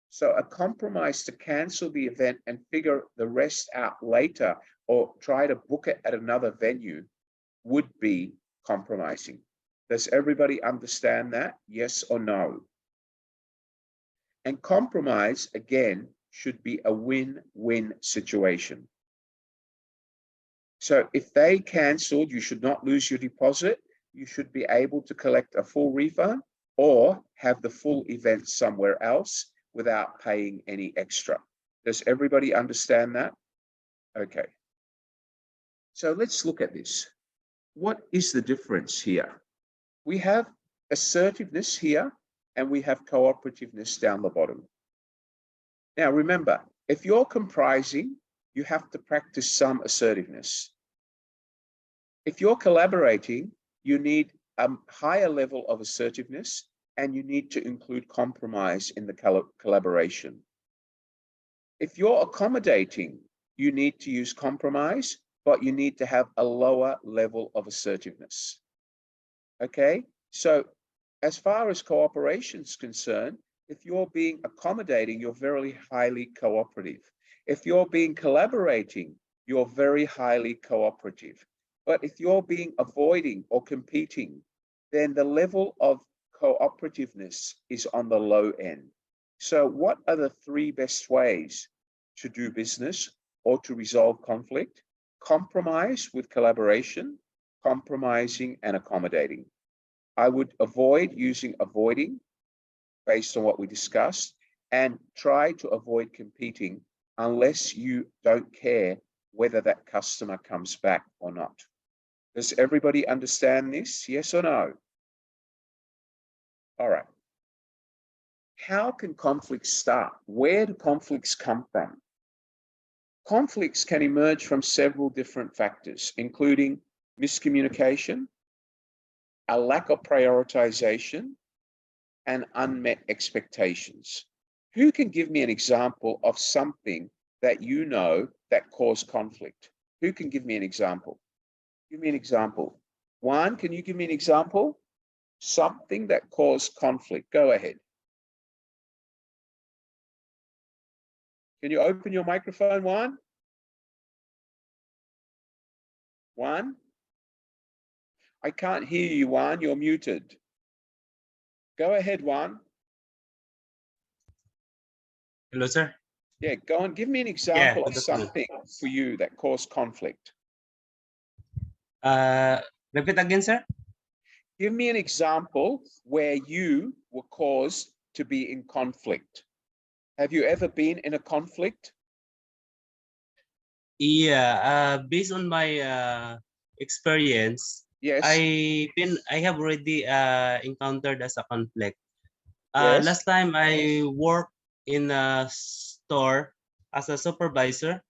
A: So a compromise to cancel the event and figure the rest out later or try to book it at another venue would be compromising. Does everybody understand that? Yes or no? And compromise, again, should be a win-win situation. So if they canceled, you should not lose your deposit. You should be able to collect a full refund or have the full event somewhere else without paying any extra. Does everybody understand that? Okay. So let's look at this. What is the difference here? We have assertiveness here and we have cooperativeness down the bottom. Now remember, if you're comprising, you have to practice some assertiveness. If you're collaborating, you need a higher level of assertiveness and you need to include compromise in the collaboration. If you're accommodating, you need to use compromise, but you need to have a lower level of assertiveness. Okay, so as far as cooperation is concerned, if you're being accommodating, you're very highly cooperative. If you're being collaborating, you're very highly cooperative. But if you're being avoiding or competing, then the level of cooperativeness is on the low end. So what are the three best ways to do business or to resolve conflict? Compromise with collaboration, compromising and accommodating. I would avoid using avoiding based on what we discussed and try to avoid competing unless you don't care whether that customer comes back or not. Does everybody understand this? Yes or no? All right. How can conflicts start? Where do conflicts come from? Conflicts can emerge from several different factors, including miscommunication, a lack of prioritization, and unmet expectations. Who can give me an example of something that you know that caused conflict? Who can give me an example? Give me an example. Juan, can you give me an example? Something that caused conflict. Go ahead. Can you open your microphone, Juan? Juan? I can't hear you, Juan. You're muted. Go ahead, Juan.
E: Hello, sir.
A: Yeah, go on. Give me an example of
E: good afternoon.
A: something for you that caused conflict.
E: Repeat again, sir.
A: Give me an example where you were caused to be in conflict. Have you ever been in a conflict?
E: Yeah, based on my experience,
A: Yes.
E: I have already encountered as a conflict.
A: Yes.
E: Last time I worked in a store as a supervisor,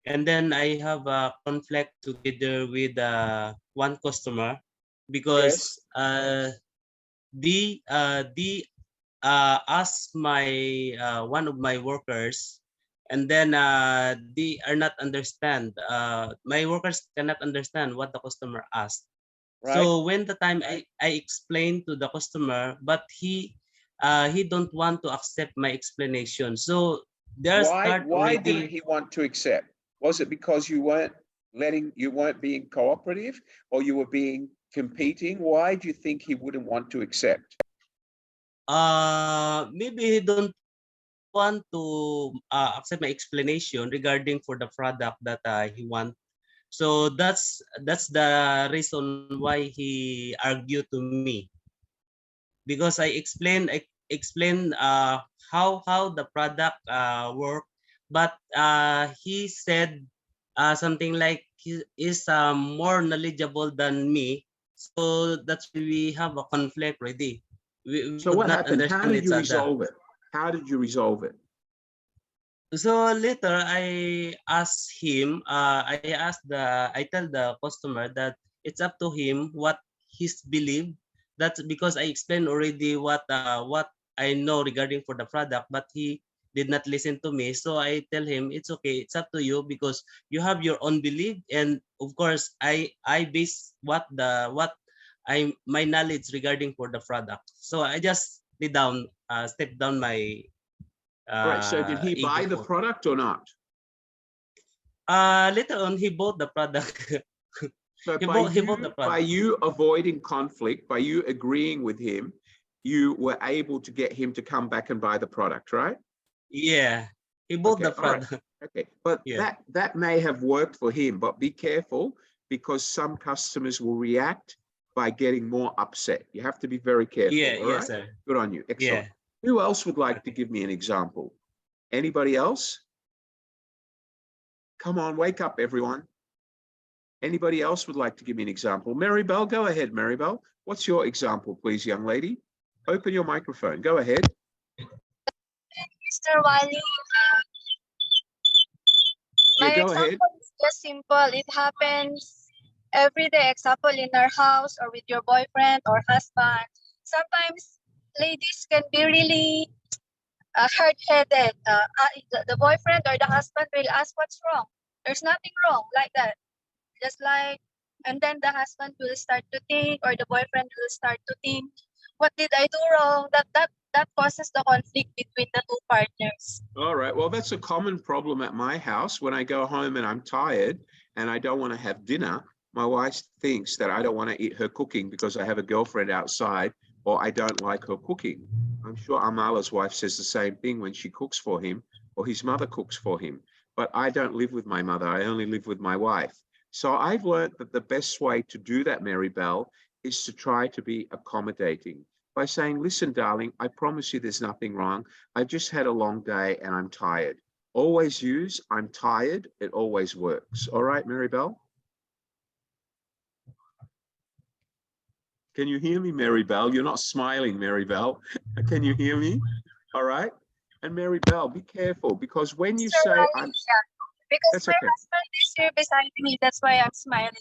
E: and then I have a conflict together with one customer because they asked my one of my workers, and then they are not understand. My workers cannot understand what the customer asked.
A: Right.
E: So when the time I explained to the customer, but he don't want to accept my explanation. So there
A: Why didn't he want to accept? Was it because you weren't being cooperative, or you were being competing? Why do you think he wouldn't want to accept?
E: Maybe he don't want to accept my explanation regarding for the product that he want. So that's the reason why he argued to me, because I explained how the product work, but he said something like he is more knowledgeable than me. So that's why we have a conflict already. We
A: So
E: could
A: what
E: not
A: happened? How
E: understand
A: did
E: each
A: you
E: other.
A: resolve it? How did you resolve it?
E: So later I asked him, I tell the customer that it's up to him what his belief. That's because I explained already what I know regarding for the product, but he did not listen to me. So I tell him it's okay, it's up to you because you have your own belief, and of course I base what I my knowledge regarding for the product. So I just step down my
A: All right. So did he buy the
E: ego.
A: product or not?
E: Later on he bought the product.
A: So
E: he
A: by
E: bought the
A: you, by
E: product.
A: you avoiding conflict, by you agreeing with him, you were able to get him to come back and buy the product, right?
E: Yeah, he bought
A: Okay,
E: the
A: all right.
E: product.
A: Okay, but
E: Yeah.
A: that may have worked for him, but be careful because some customers will react by getting more upset. You have to be very careful.
E: Yeah,
A: All
E: yes,
A: right.
E: sir.
A: Good on you. Excellent.
E: Yeah.
A: Who else would like to give me an example? Anybody else? Come on, wake up, everyone. Anybody else would like to give me an example? Maribel, go ahead, Maribel. What's your example, please, young lady? Open your microphone. Go ahead.
F: Mr. Wali,
A: Yeah,
F: my
A: go ahead.
F: example is just simple. It happens every day. Example, in our house or with your boyfriend or husband. Sometimes ladies can be really hard-headed. The boyfriend or the husband will ask, "What's wrong?" There's nothing wrong, like that. Just like, and then the husband will start to think, or the boyfriend will start to think, "What did I do wrong?" That causes the conflict between the two partners.
A: All right. Well, that's a common problem at my house. When I go home and I'm tired and I don't want to have dinner, my wife thinks that I don't want to eat her cooking because I have a girlfriend outside or I don't like her cooking. I'm sure Amala's wife says the same thing when she cooks for him or his mother cooks for him. But I don't live with my mother. I only live with my wife. So I've learned that the best way to do that, Mary Bell, is to try to be accommodating by saying, listen, darling, I promise you there's nothing wrong. I just had a long day and I'm tired. Always use I'm tired. It always works. All right, Mary Bell? Can you hear me, Mary Bell? You're not smiling, Mary Bell. Can you hear me? All right. And Mary Bell, be careful because when you
F: Mr.
A: say
F: Wali,
A: I'm,
F: because
A: that's
F: my
A: okay.
F: husband is here beside me. That's why I'm smiling.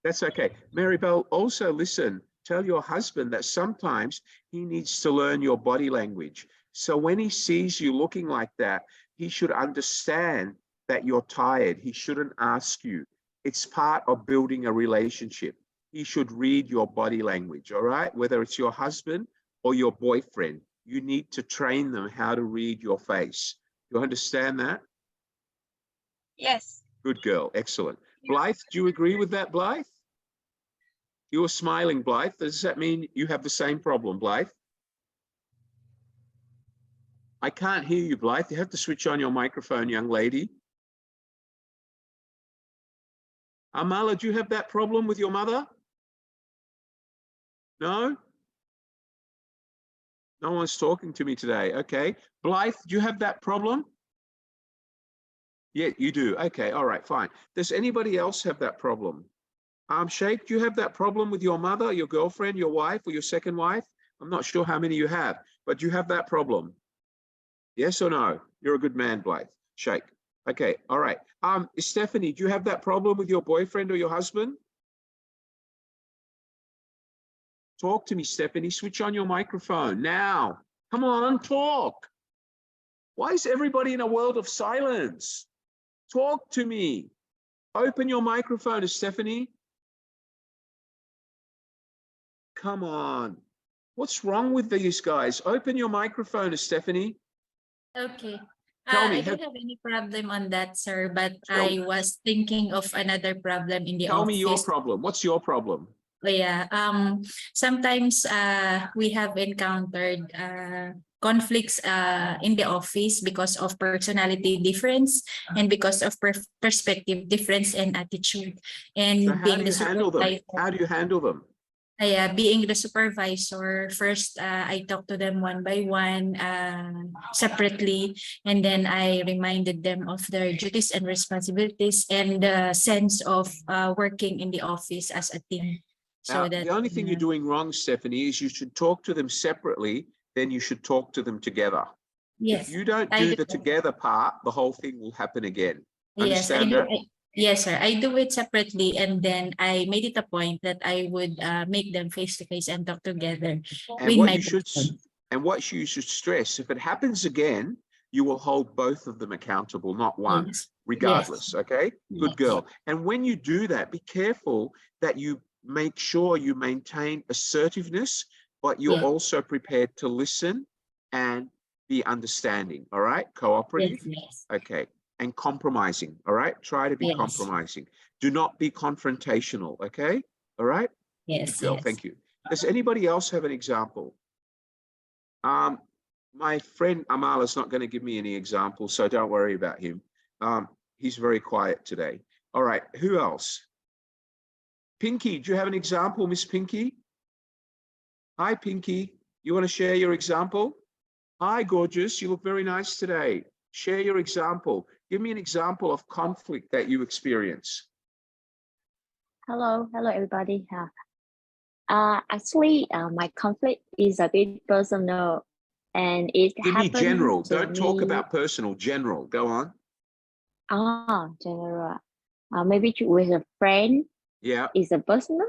A: That's okay. Mary Bell, also listen, tell your husband that sometimes he needs to learn your body language. So when he sees you looking like that, he should understand that you're tired. He shouldn't ask you. It's part of building a relationship. He should read your body language, all right? Whether it's your husband or your boyfriend, you need to train them how to read your face. You understand that?
F: Yes.
A: Good girl. Excellent. Blythe, do you agree with that, Blythe? You were smiling, Blythe. Does that mean you have the same problem, Blythe? I can't hear you, Blythe. You have to switch on your microphone, young lady. Amala, do you have that problem with your mother? No? No one's talking to me today. Okay. Blythe, do you have that problem? Yeah, you do. Okay. All right, fine. Does anybody else have that problem? Sheikh, do you have that problem with your mother, your girlfriend, your wife, or your second wife? I'm not sure how many you have, but do you have that problem? Yes or no? You're a good man, Blythe. Sheikh. Okay. All right. Stephanie, do you have that problem with your boyfriend or your husband? Talk to me, Stephanie. Switch on your microphone now. Come on, talk. Why is everybody in a world of silence? Talk to me. Open your microphone, Stephanie. Come on. What's wrong with these guys? Open your microphone, Stephanie.
G: Okay.
A: Tell me,
G: I don't have any problem on that, sir, but
A: Tell-
G: I was thinking of another problem in the
A: Tell me your
G: office.
A: problem. What's your problem?
G: Oh, yeah. Sometimes we have encountered conflicts in the office because of personality difference and because of perspective difference and attitude. And
A: So how
G: being
A: do
G: the
A: you handle them?
G: supervisor.
A: How do you handle them?
G: Being the supervisor, first I talked to them one by one separately, and then I reminded them of their duties and responsibilities and the sense of working in the office as a team. So
A: Now,
G: that
A: the only thing you're doing wrong, Stephanie, is you should talk to them separately, then you should talk to them together.
G: yes,
A: If you don't
G: I
A: do the together part, the whole thing will happen again.
G: yes, I
A: Understand
G: know.
A: that?
G: Yes, sir. I do it separately, and then I made it a point that I would make them face to face and talk together
A: And
G: with
A: what
G: my
A: you should
G: boyfriend.
A: and what you should stress, if it happens again, you will hold both of them accountable, not one,
G: Yes.
A: regardless. Okay, good
G: Yes.
A: girl. And when you do that, be careful that you make sure you maintain assertiveness, but you're
G: Yes.
A: also prepared to listen and be understanding. All right, cooperative.
G: Yes.
A: Okay, and compromising. All right, try to be
G: Yes.
A: compromising. Do not be confrontational. Okay, all right.
G: Yes.
A: Good girl.
G: Yes.
A: Thank you. Does anybody else have an example? My friend Amal is not going to give me any examples, so don't worry about him. He's very quiet today. All right, who else? Pinky, do you have an example, Miss Pinky? Hi, Pinky. You want to share your example? Hi, gorgeous. You look very nice today. Share your example. Give me an example of conflict that you experience.
H: Hello, everybody. Actually, my conflict is a bit personal, and it
A: Give me
H: happened
A: general.
H: to
A: Don't talk
H: me.
A: about personal. General. Go on.
H: General. Maybe with a friend.
A: Yeah.
H: Is a personal?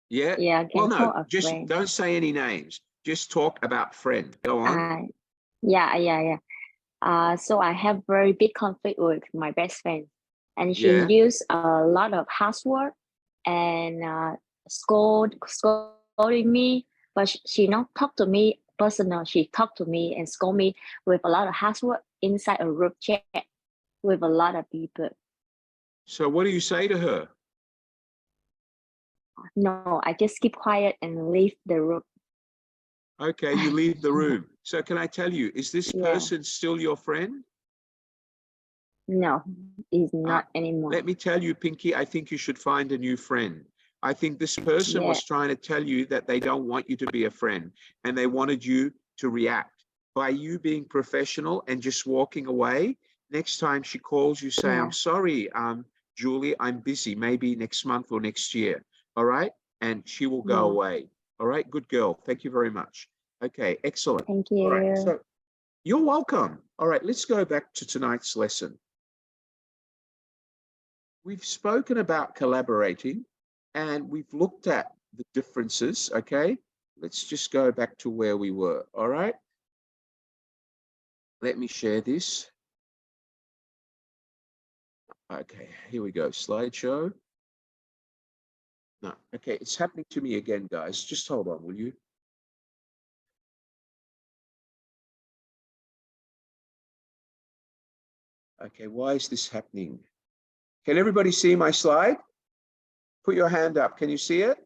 A: Yeah.
H: Yeah, I
A: Well,
H: can call
A: no,
H: a
A: just
H: friend.
A: don't say any names. Just talk about friend. Go on.
H: Yeah. So I have very big conflict with my best friend, and she
A: Yeah.
H: used a lot of harsh word and scolding me. But she not talk to me personal. She talked to me and scold me with a lot of harsh word inside a group chat with a lot of people.
A: So what do you say to her?
H: No, I just keep quiet and leave the room.
A: Okay, you leave the room. So can I tell you, is this
H: Yeah.
A: person still your friend?
H: No, it's not anymore.
A: Let me tell you, Pinky, I think you should find a new friend. I think this person
H: Yeah.
A: was trying to tell you that they don't want you to be a friend and they wanted you to react. By you being professional and just walking away, next time she calls you, say,
H: Yeah.
A: I'm sorry, Julie, I'm busy, maybe next month or next year. All right? And she will go
H: Yeah.
A: away. All right, good girl. Thank you very much. Okay, excellent.
H: Thank
A: All right,
H: you.
A: so you're welcome. All right, let's go back to tonight's lesson. We've spoken about collaborating and we've looked at the differences, okay? Let's just go back to where we were, all right? Let me share this. Okay, here we go, slideshow. No, okay, it's happening to me again, guys. Just hold on, will you? Okay, why is this happening? Can everybody see my slide? Put your hand up, can you see it?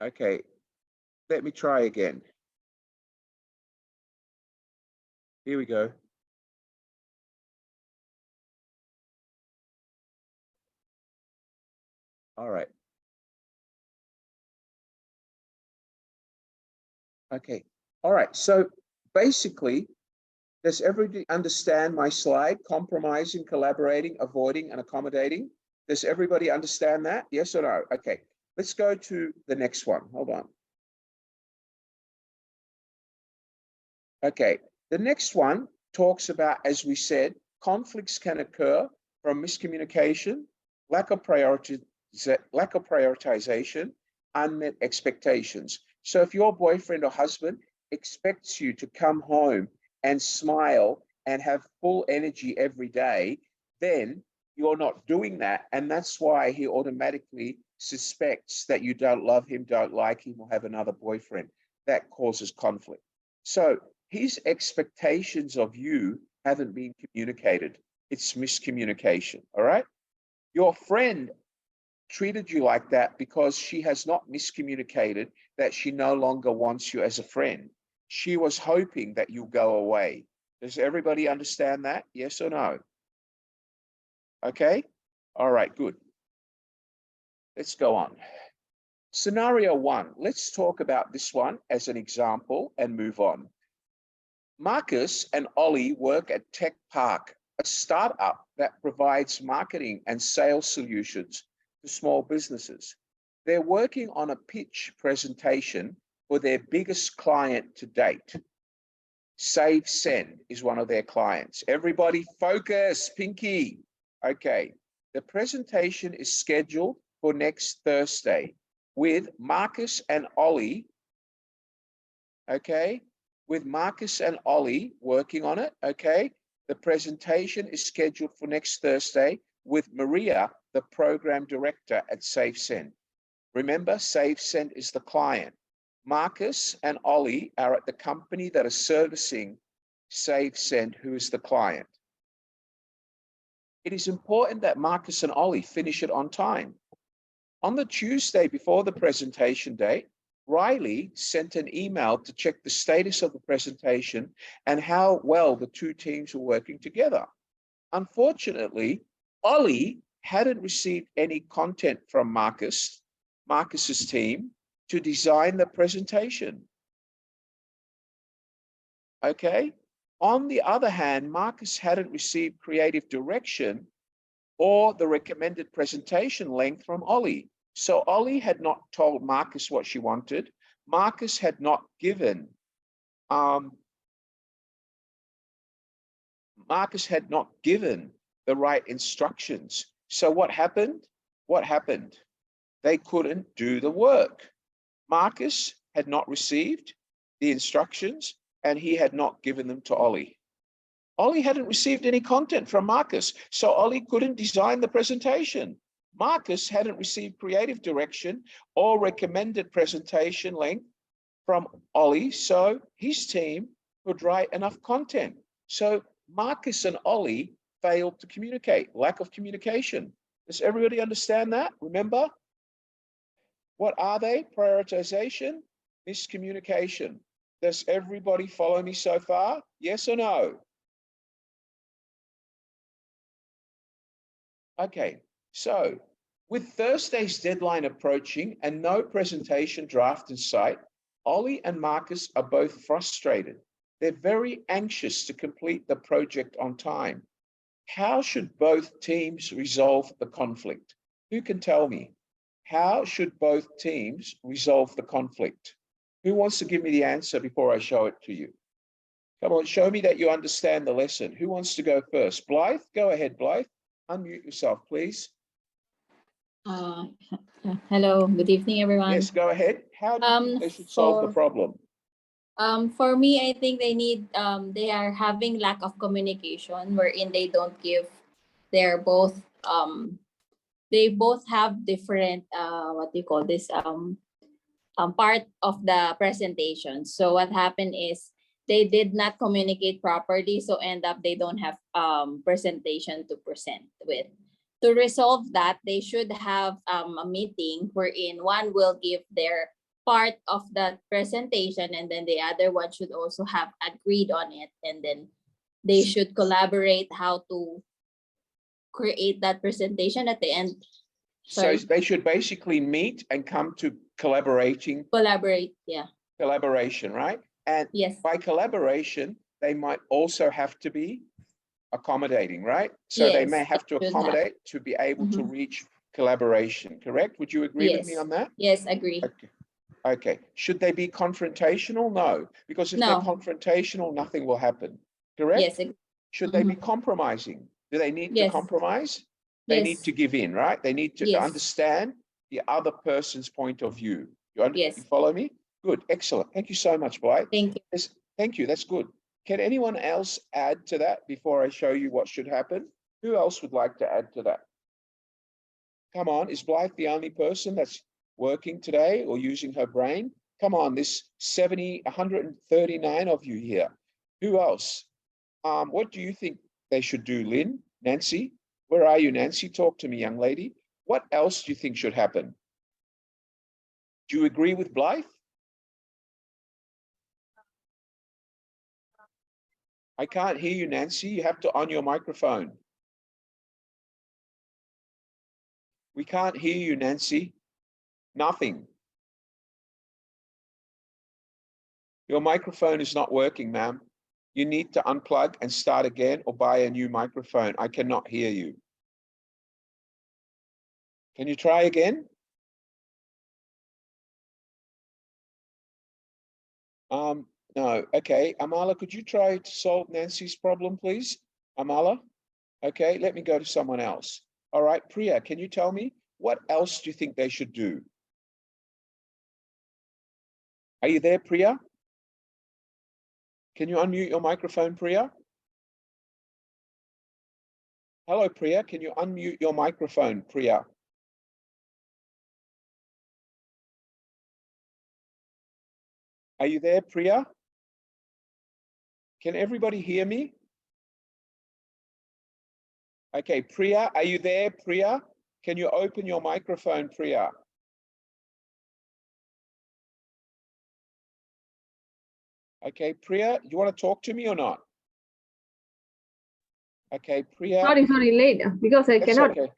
A: Okay, let me try again. Here we go. All right. Okay. All right. So basically, does everybody understand my slide? Compromising, collaborating, avoiding, and accommodating. Does everybody understand that? Yes or no? Okay. Let's go to the next one. Hold on. Okay. The next one talks about, as we said, conflicts can occur from miscommunication, lack of prioritization, unmet expectations. So if your boyfriend or husband expects you to come home and smile and have full energy every day, then you're not doing that. And that's why he automatically suspects that you don't love him, don't like him, or have another boyfriend. That causes conflict. So his expectations of you haven't been communicated. It's miscommunication, all right? Your friend treated you like that because she has not miscommunicated that she no longer wants you as a friend. She was hoping that you go away. Does everybody understand that? Yes or no? Okay. All right, good. Let's go on. Scenario one. Let's talk about this one as an example and move on. Marcus and Ollie work at Tech Park, a startup that provides marketing and sales solutions to small businesses. They're working on a pitch presentation for their biggest client to date. SafeSend is one of their clients. Everybody focus, Pinky. Okay, the presentation is scheduled for next Thursday with Marcus and Ollie. Okay, with Marcus and Ollie working on it. Okay, the presentation is scheduled for next Thursday with Maria, the program director at SafeSend. Remember, SafeSend is the client. Marcus and Ollie are at the company that is servicing SafeSend, who is the client. It is important that Marcus and Ollie finish it on time. On the Tuesday before the presentation date, Riley sent an email to check the status of the presentation and how well the two teams were working together. Unfortunately, Ollie hadn't received any content from Marcus's team to design the presentation. Okay. On the other hand, Marcus hadn't received creative direction or the recommended presentation length from Ollie. So Ollie had not told Marcus what she wanted. Marcus had not given the right instructions. So what happened? They couldn't do the work. Marcus had not received the instructions and he had not given them to Ollie. Ollie hadn't received any content from Marcus, so Ollie couldn't design the presentation. Marcus hadn't received creative direction or recommended presentation length from Ollie, so his team could write enough content. So Marcus and Ollie failed to communicate, lack of communication. Does everybody understand that? Remember? What are they? Prioritization, miscommunication. Does everybody follow me so far? Yes or no? Okay, so with Thursday's deadline approaching and no presentation draft in sight, Ollie and Marcus are both frustrated. They're very anxious to complete the project on time. How should both teams resolve the conflict? Who can tell me? How should both teams resolve the conflict? Who wants to give me the answer before I show it to you? Come on, show me that you understand the lesson. Who wants to go first? Blythe, go ahead, Blythe. Unmute yourself, please.
I: Hello, good evening, everyone.
A: Yes, go ahead. How do you think they should solve the problem?
I: For me, I think they are having lack of communication wherein they don't give, they both have different, what do you call this, part of the presentation. So what happened is they did not communicate properly, so end up they don't have presentation to present with. To resolve that, they should have a meeting wherein one will give their part of that presentation and then the other one should also have agreed on it, and then they should collaborate how to create that presentation at the end.
A: So they should basically meet and come to collaboration, right? And
I: yes,
A: by collaboration, they might also have to be accommodating, right? So they may have to accommodate to be able to reach collaboration, correct? Would you agree with me on that?
I: Yes, agree.
A: Okay. Should they be confrontational? No, because if they're confrontational, nothing will happen, correct?
I: Yes.
A: Should they be compromising? Do they need to compromise? They need to give in, right? They need to understand the other person's point of view. You follow me? Good, excellent. Thank you so much, Blythe.
I: Thank you.
A: Thank you, that's good. Can anyone else add to that before I show you what should happen? Who else would like to add to that? Come on, is Blythe the only person that's working today or using her brain? Come on, there's 139 of you here. Who else? What do you think they should do, Lynn? Nancy? Where are you, Nancy? Talk to me, young lady. What else do you think should happen? Do you agree with Blythe? I can't hear you, Nancy. You have to on your microphone. We can't hear you, Nancy. Nothing. Your microphone is not working, ma'am. You need to unplug and start again or buy a new microphone. I cannot hear you. Can you try again? No. Okay. Amala, could you try to solve Nancy's problem, please? Amala? Okay, let me go to someone else. All right, Priya, can you tell me what else do you think they should do? Are you there, Priya? Can you unmute your microphone, Priya? Hello, Priya. Can you unmute your microphone, Priya? Are you there, Priya? Can everybody hear me? Okay, Priya, are you there, Priya? Can you open your microphone, Priya? Okay, Priya, you want to talk to me or not? Okay, Priya.
J: Sorry, late because I
A: That's
J: cannot.
A: okay.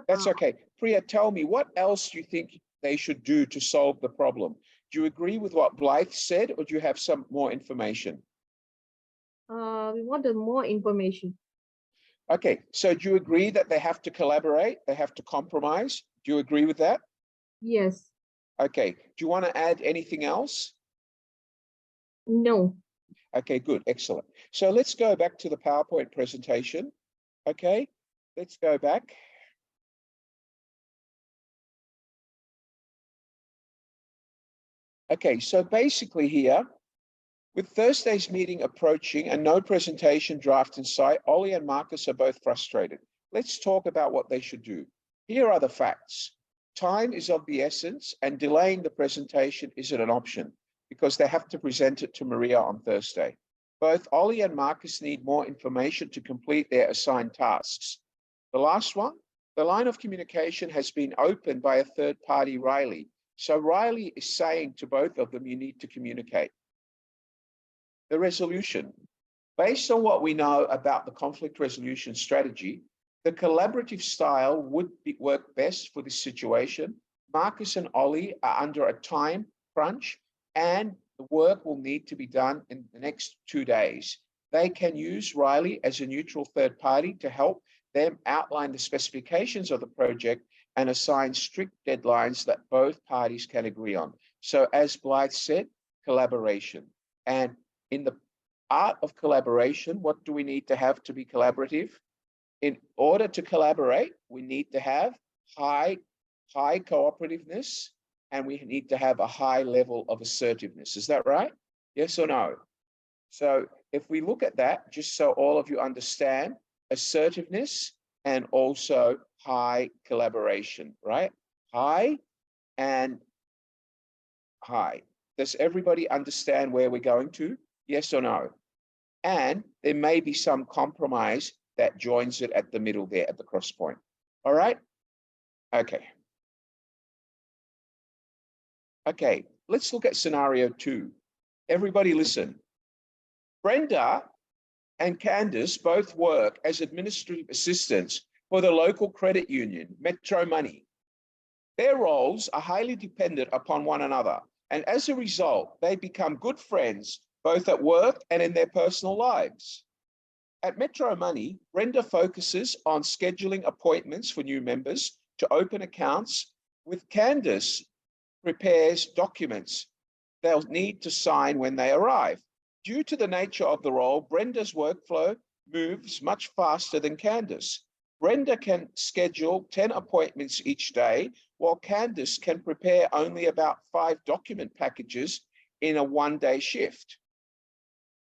A: That's okay. Priya, tell me, what else do you think they should do to solve the problem? Do you agree with what Blythe said, or do you have some more information?
J: We wanted more information.
A: Okay, so do you agree that they have to collaborate? They have to compromise? Do you agree with that?
J: Yes.
A: Okay, do you want to add anything else?
J: No.
A: Okay, good, excellent. So let's go back to the PowerPoint presentation. Okay, let's go back. Okay, so basically here, with Thursday's meeting approaching and no presentation draft in sight, Ollie and Marcus are both frustrated. Let's talk about what they should do. Here are the facts. Time is of the essence, and delaying the presentation isn't an option because they have to present it to Maria on Thursday. Both Ollie and Marcus need more information to complete their assigned tasks. The last one, the line of communication has been opened by a third party, Riley. So Riley is saying to both of them, you need to communicate. The resolution. Based on what we know about the conflict resolution strategy, the collaborative style would work best for this situation. Marcus and Ollie are under a time crunch and the work will need to be done in the next 2 days. They can use Riley as a neutral third party to help them outline the specifications of the project and assign strict deadlines that both parties can agree on. So as Blythe said, collaboration. And in the art of collaboration, what do we need to have to be collaborative? In order to collaborate, we need to have high cooperativeness, and we need to have a high level of assertiveness. Is that right? Yes or no? So if we look at that, just so all of you understand, assertiveness and also high collaboration, right? High and high. Does everybody understand where we're going to? Yes or no? And there may be some compromise that joins it at the middle there at the cross point. All right? Okay. Okay, let's look at scenario 2. Everybody listen. Brenda and Candace both work as administrative assistants for the local credit union, Metro Money. Their roles are highly dependent upon one another, and as a result, they become good friends both at work and in their personal lives. At Metro Money, Brenda focuses on scheduling appointments for new members to open accounts, with Candace prepares documents they'll need to sign when they arrive. Due to the nature of the role, Brenda's workflow moves much faster than Candace. Brenda can schedule 10 appointments each day, while Candace can prepare only about 5 document packages in a one-day shift.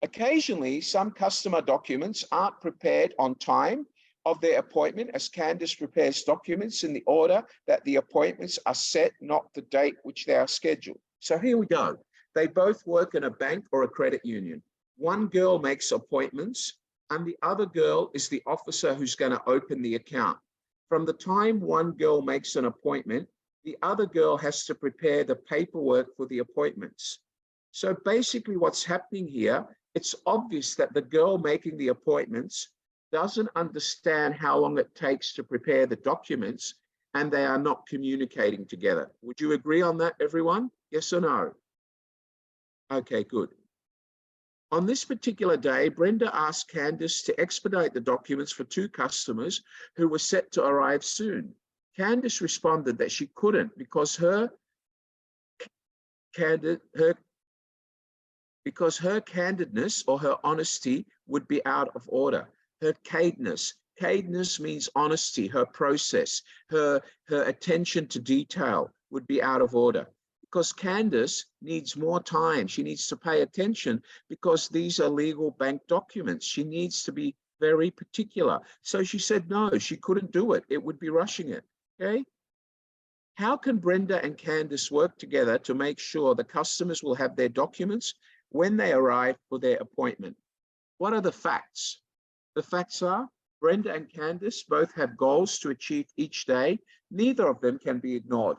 A: Occasionally, some customer documents aren't prepared on time of their appointment, as Candace prepares documents in the order that the appointments are set, not the date which they are scheduled. So here we go. They both work in a bank or a credit union. One girl makes appointments and the other girl is the officer who's going to open the account. From the time one girl makes an appointment, the other girl has to prepare the paperwork for the appointments. So basically what's happening here, it's obvious that the girl making the appointments doesn't understand how long it takes to prepare the documents, and they are not communicating together. Would you agree on that, everyone? Yes or no? Okay, good. On this particular day, Brenda asked Candace to expedite the documents for 2 customers who were set to arrive soon. Candace responded that she couldn't because because her candidness or her honesty would be out of order. Her cadeness means honesty, her process, her attention to detail would be out of order. Because Candace needs more time. She needs to pay attention because these are legal bank documents. She needs to be very particular. So she said, no, she couldn't do it. It would be rushing it, okay? How can Brenda and Candace work together to make sure the customers will have their documents when they arrive for their appointment? What are the facts? The facts are Brenda and Candace both have goals to achieve each day. Neither of them can be ignored.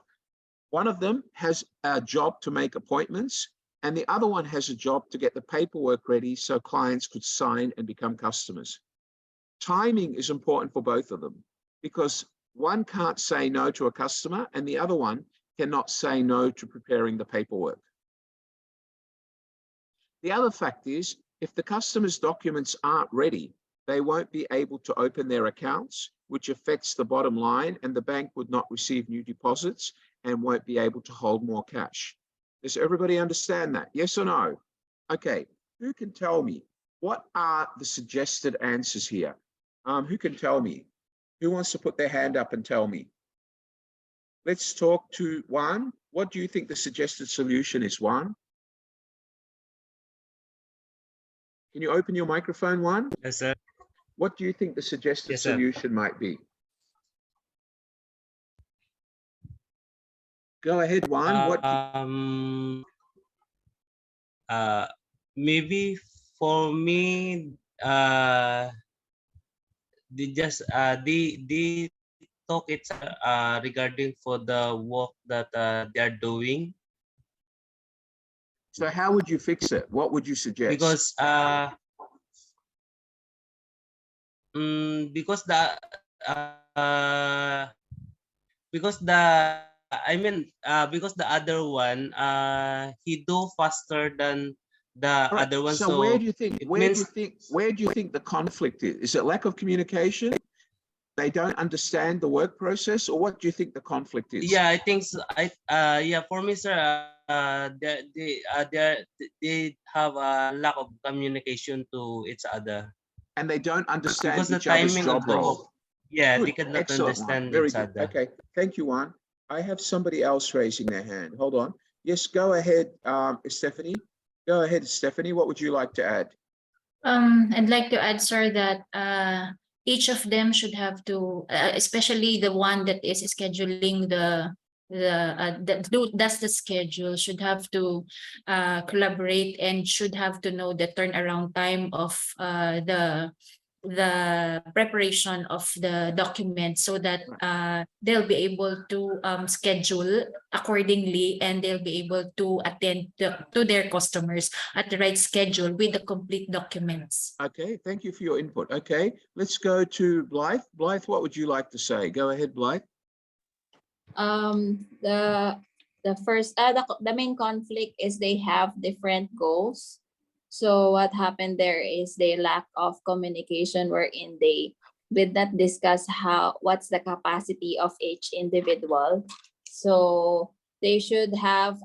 A: One of them has a job to make appointments, and the other one has a job to get the paperwork ready so clients could sign and become customers. Timing is important for both of them because one can't say no to a customer and the other one cannot say no to preparing the paperwork. The other fact is, if the customer's documents aren't ready, they won't be able to open their accounts, which affects the bottom line, and the bank would not receive new deposits and won't be able to hold more cash. Does everybody understand that? Yes or no? Okay, who can tell me what are the suggested answers here? Who can tell me? Who wants to put their hand up and tell me? Let's talk to Juan. What do you think the suggested solution is, Juan? Can you open your microphone, Juan?
E: Yes, sir.
A: What do you think the suggested
E: Yes, sir.
A: solution might be? Go ahead, Juan.
E: Maybe for me, they talk it regarding for the work that they are doing.
A: So how would you fix it? What would you suggest?
E: Because because the other one he do faster than the
A: Right.
E: other one.
A: So where do you think the conflict is? Is it lack of communication? They don't understand the work process, or what do you think the conflict is?
E: Yeah, I think so. Yeah, for me, sir, they have a lack of communication to each other.
A: And they don't understand
E: because
A: each
E: the
A: other's
E: timing
A: job
E: of the work.
A: role.
E: Yeah,
A: Good.
E: they cannot
A: Excellent, Juan.
E: understand
A: Very
E: each
A: good.
E: other.
A: Okay, thank you, Juan. I have somebody else raising their hand. Hold on. Yes, go ahead, Stephanie. Go ahead, Stephanie. What would you like to add?
G: I'd like to add, sir, that each of them should have to, especially the one that is scheduling that's the schedule, should have to collaborate and should have to know the turnaround time of the preparation of the document so that they'll be able to schedule accordingly and they'll be able to attend to their customers at the right schedule with the complete documents.
A: Okay, thank you for your input. Okay, let's go to Blythe. Blythe, what would you like to say? Go ahead, Blythe.
I: The first the main conflict is they have different goals. So what happened there is the lack of communication wherein they did not discuss what's the capacity of each individual. So they should have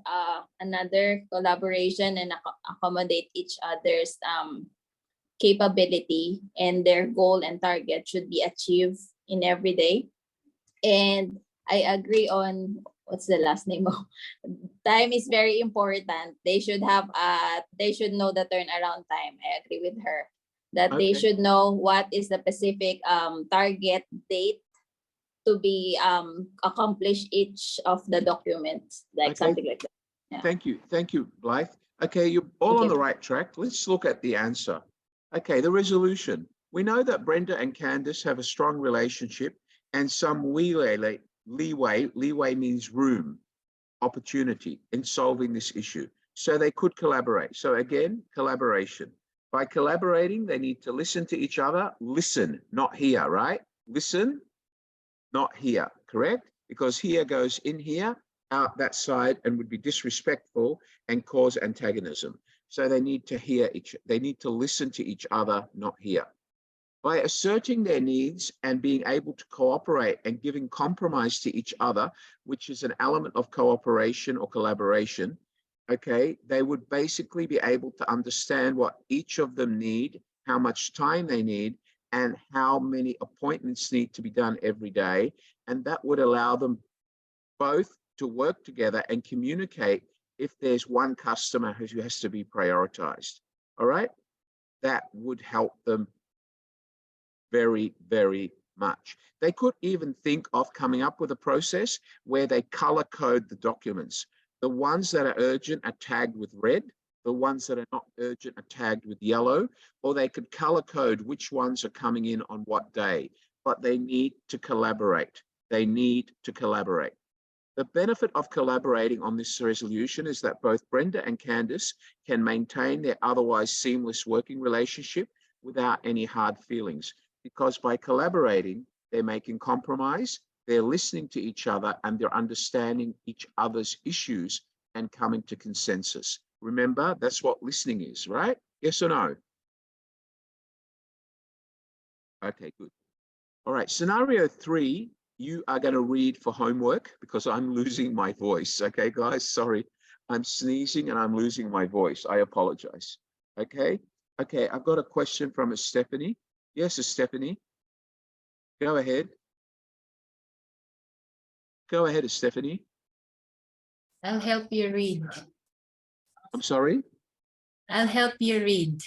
I: another collaboration and accommodate each other's capability, and their goal and target should be achieved in every day. And I agree on what's the last name of time is very important. They should have they should know the turnaround time. I agree with her that they should know what is the specific target date to be accomplish each of the documents, like something like that. Yeah.
A: Thank you, Blythe. Okay, you're all on the right track. Let's look at the answer. Okay, the resolution. We know that Brenda and Candace have a strong relationship and some leeway means room, opportunity in solving this issue. So they could collaborate. So again, collaboration. By collaborating, they need to listen to each other. Listen, not hear, right? Listen, not hear, correct? Because hear goes in here, out that side, and would be disrespectful and cause antagonism. So they need to they need to listen to each other, not hear. By asserting their needs and being able to cooperate and giving compromise to each other, which is an element of cooperation or collaboration, okay, they would basically be able to understand what each of them need, how much time they need, and how many appointments need to be done every day. And that would allow them both to work together and communicate if there's one customer who has to be prioritized. All right, that would help them very, very much. They could even think of coming up with a process where they color code the documents. The ones that are urgent are tagged with red. The ones that are not urgent are tagged with yellow, or they could color code which ones are coming in on what day, but they need to collaborate. They need to collaborate. The benefit of collaborating on this resolution is that both Brenda and Candice can maintain their otherwise seamless working relationship without any hard feelings, because by collaborating, they're making compromise, they're listening to each other, and they're understanding each other's issues and coming to consensus. Remember, that's what listening is, right? Yes or no? Okay, good. All right, scenario 3, you are going to read for homework because I'm losing my voice. Okay, guys, sorry. I'm sneezing and I'm losing my voice. I apologize. Okay, I've got a question from Stephanie. Yes, Stephanie. Go ahead. Go ahead, Stephanie.
G: I'll help you read.
A: I'm sorry?
G: I'll help you read.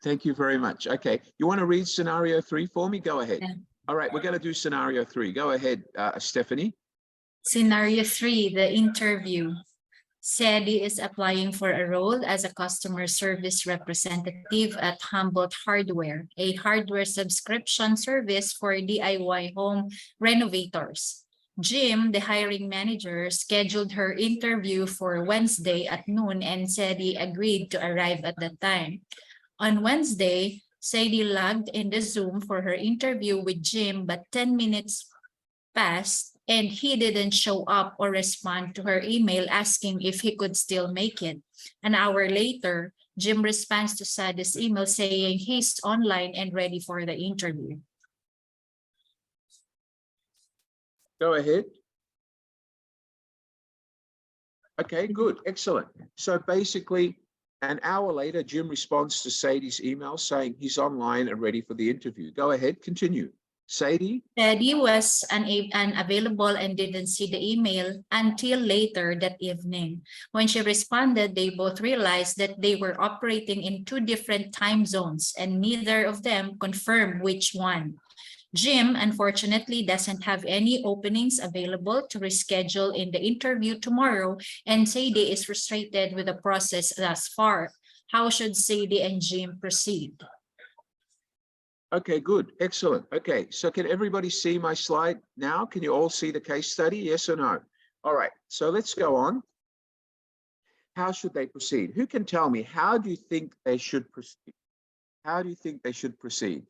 A: Thank you very much. Okay, you want to read scenario 3 for me? Go ahead.
G: Yeah.
A: All right, we're going to do scenario 3. Go ahead, Stephanie.
G: Scenario 3, the interview. Sadie is applying for a role as a customer service representative at Humboldt Hardware, a hardware subscription service for DIY home renovators. Jim, the hiring manager, scheduled her interview for Wednesday at noon, and Sadie agreed to arrive at that time. On Wednesday, Sadie logged in the Zoom for her interview with Jim, but 10 minutes passed and he didn't show up or respond to her email asking if he could still make it. An hour later, Jim responds to Sadie's email saying he's online and ready for the interview.
A: Go ahead. Okay, good, excellent. So basically, an hour later, Jim responds to Sadie's email saying he's online and ready for the interview. Go ahead, continue. Sadie?
G: Sadie was unavailable and didn't see the email until later that evening. When she responded, they both realized that they were operating in 2 different time zones and neither of them confirmed which one. Jim, unfortunately, doesn't have any openings available to reschedule in the interview tomorrow, and Sadie is frustrated with the process thus far. How should Sadie and Jim proceed?
A: Okay, good, excellent. Okay, so can everybody see my slide now? Can you all see the case study, yes or no? All right, so let's go on. How should they proceed? Who can tell me, how do you think they should proceed? How do you think they should proceed?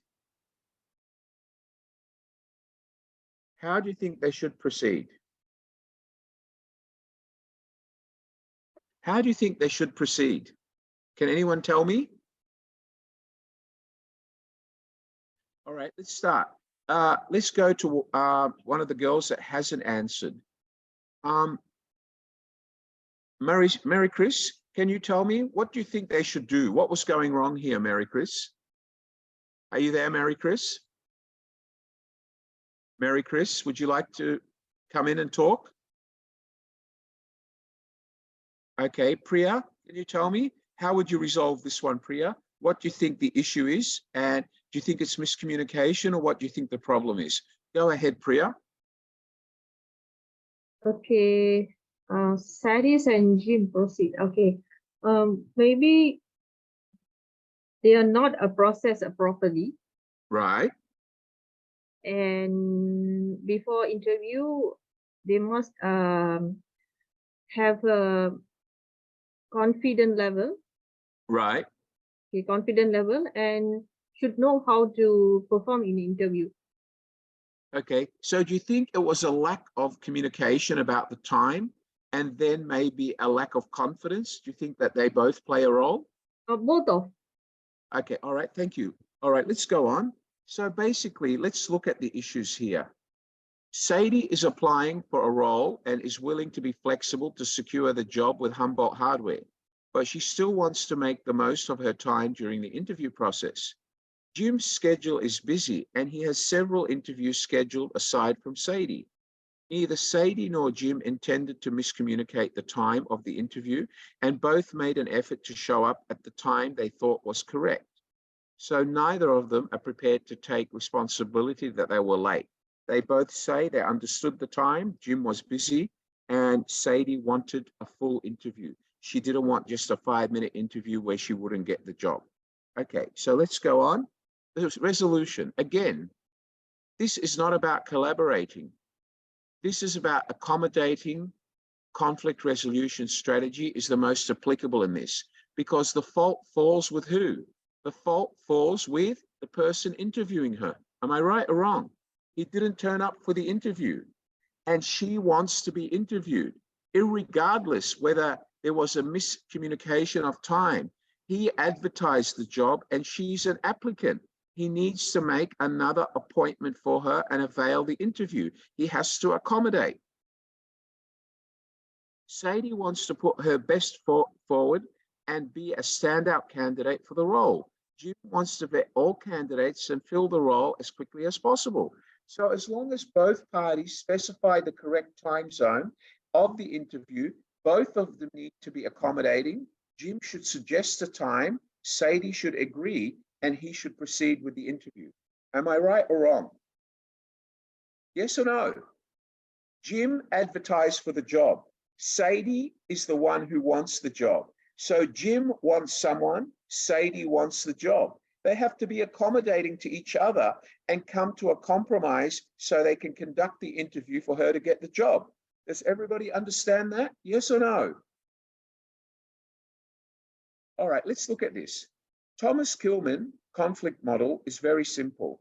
A: How do you think they should proceed? How do you think they should proceed? Can anyone tell me? All right, let's start. Let's go to one of the girls that hasn't answered. Mary Chris, can you tell me, what do you think they should do? What was going wrong here, Mary Chris? Are you there, Mary Chris? Mary Chris, would you like to come in and talk? Okay, Priya, can you tell me, how would you resolve this one, Priya? What do you think the issue is? And do you think it's miscommunication, or what do you think the problem is? Go ahead, Priya.
J: Okay, Sadie and Jim proceed. Okay, maybe they are not processed properly.
A: Right.
J: And before interview, they must have a confident level.
A: Right.
J: Okay, confident level, and should know how to perform in the interview.
A: Okay, so do you think it was a lack of communication about the time and then maybe a lack of confidence? Do you think that they both play a role?
J: Both of.
A: Okay, all right, thank you. All right, let's go on. So basically, let's look at the issues here. Sadie is applying for a role and is willing to be flexible to secure the job with Humboldt Hardware, but she still wants to make the most of her time during the interview process. Jim's schedule is busy and he has several interviews scheduled aside from Sadie. Neither Sadie nor Jim intended to miscommunicate the time of the interview, and both made an effort to show up at the time they thought was correct. So neither of them are prepared to take responsibility that they were late. They both say they understood the time, Jim was busy, and Sadie wanted a full interview. She didn't want just a 5-minute interview where she wouldn't get the job. Okay, so let's go on. The resolution. Again, this is not about collaborating. This is about accommodating. Conflict resolution strategy is the most applicable in this, because the fault falls with who? The fault falls with the person interviewing her. Am I right or wrong? He didn't turn up for the interview, and she wants to be interviewed, irregardless whether there was a miscommunication of time. He advertised the job and she's an applicant. He needs to make another appointment for her and avail the interview. He has to accommodate. Sadie wants to put her best foot forward and be a standout candidate for the role. Jim wants to vet all candidates and fill the role as quickly as possible. So as long as both parties specify the correct time zone of the interview, both of them need to be accommodating. Jim should suggest a time, Sadie should agree, and he should proceed with the interview. Am I right or wrong? Yes or no? Jim advertised for the job. Sadie is the one who wants the job. So Jim wants someone, Sadie wants the job. They have to be accommodating to each other and come to a compromise so they can conduct the interview for her to get the job. Does everybody understand that? Yes or no? All right, let's look at this. Thomas Kilman conflict model is very simple.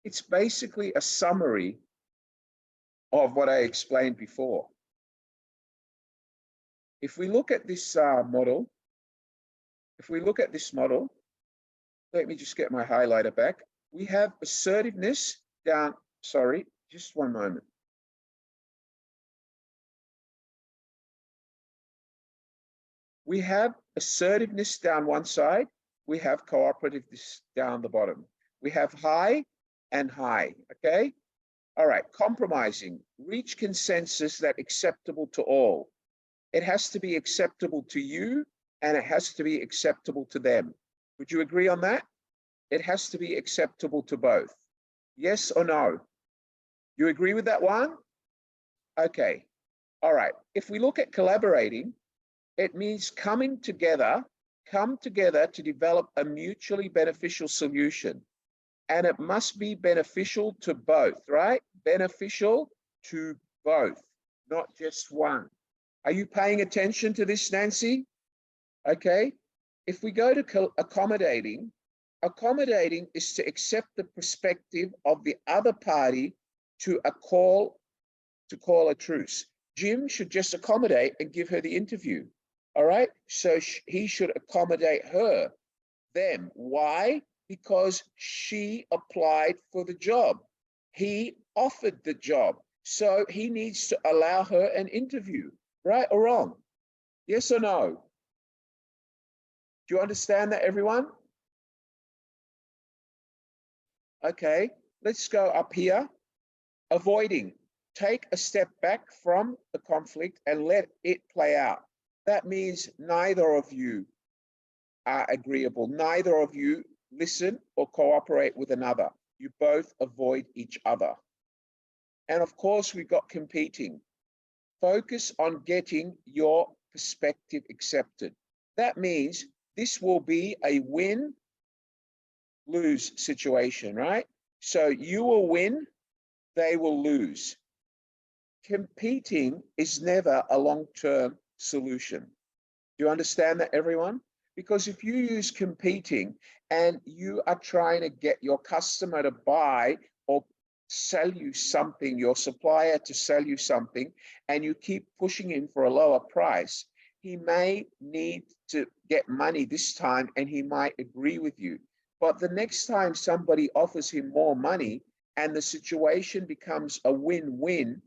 A: It's basically a summary of what I explained before. If we look at this model, let me just get my highlighter back. We have assertiveness down, sorry, just one moment. We have assertiveness down one side. We have cooperativeness down the bottom. We have high and high, okay? All right, compromising, reach consensus that's acceptable to all. It has to be acceptable to you and it has to be acceptable to them. Would you agree on that? It has to be acceptable to both. Yes or no? You agree with that one? Okay, all right. If we look at collaborating, it means come together to develop a mutually beneficial solution. And it must be beneficial to both, right? Beneficial to both, not just one. Are you paying attention to this, Nancy? Okay. If we go to accommodating, accommodating is to accept the perspective of the other party to call a truce. Jim should just accommodate and give her the interview. All right. So he should accommodate her, them. Why? Because she applied for the job. He offered the job. So he needs to allow her an interview, right or wrong? Yes or no? Do you understand that, everyone? Okay, let's go up here. Avoiding. Take a step back from the conflict and let it play out. That means neither of you are agreeable. Neither of you listen or cooperate with another. You both avoid each other. And of course, we've got competing. Focus on getting your perspective accepted. That means this will be a win-lose situation, right? So you will win, they will lose. Competing is never a long-term solution. Do you understand that, everyone? Because if you use competing and you are trying to get your customer to buy or sell you something, your supplier to sell you something, and you keep pushing him for a lower price, he may need to get money this time and he might agree with you. But the next time somebody offers him more money, and the situation becomes a win-win,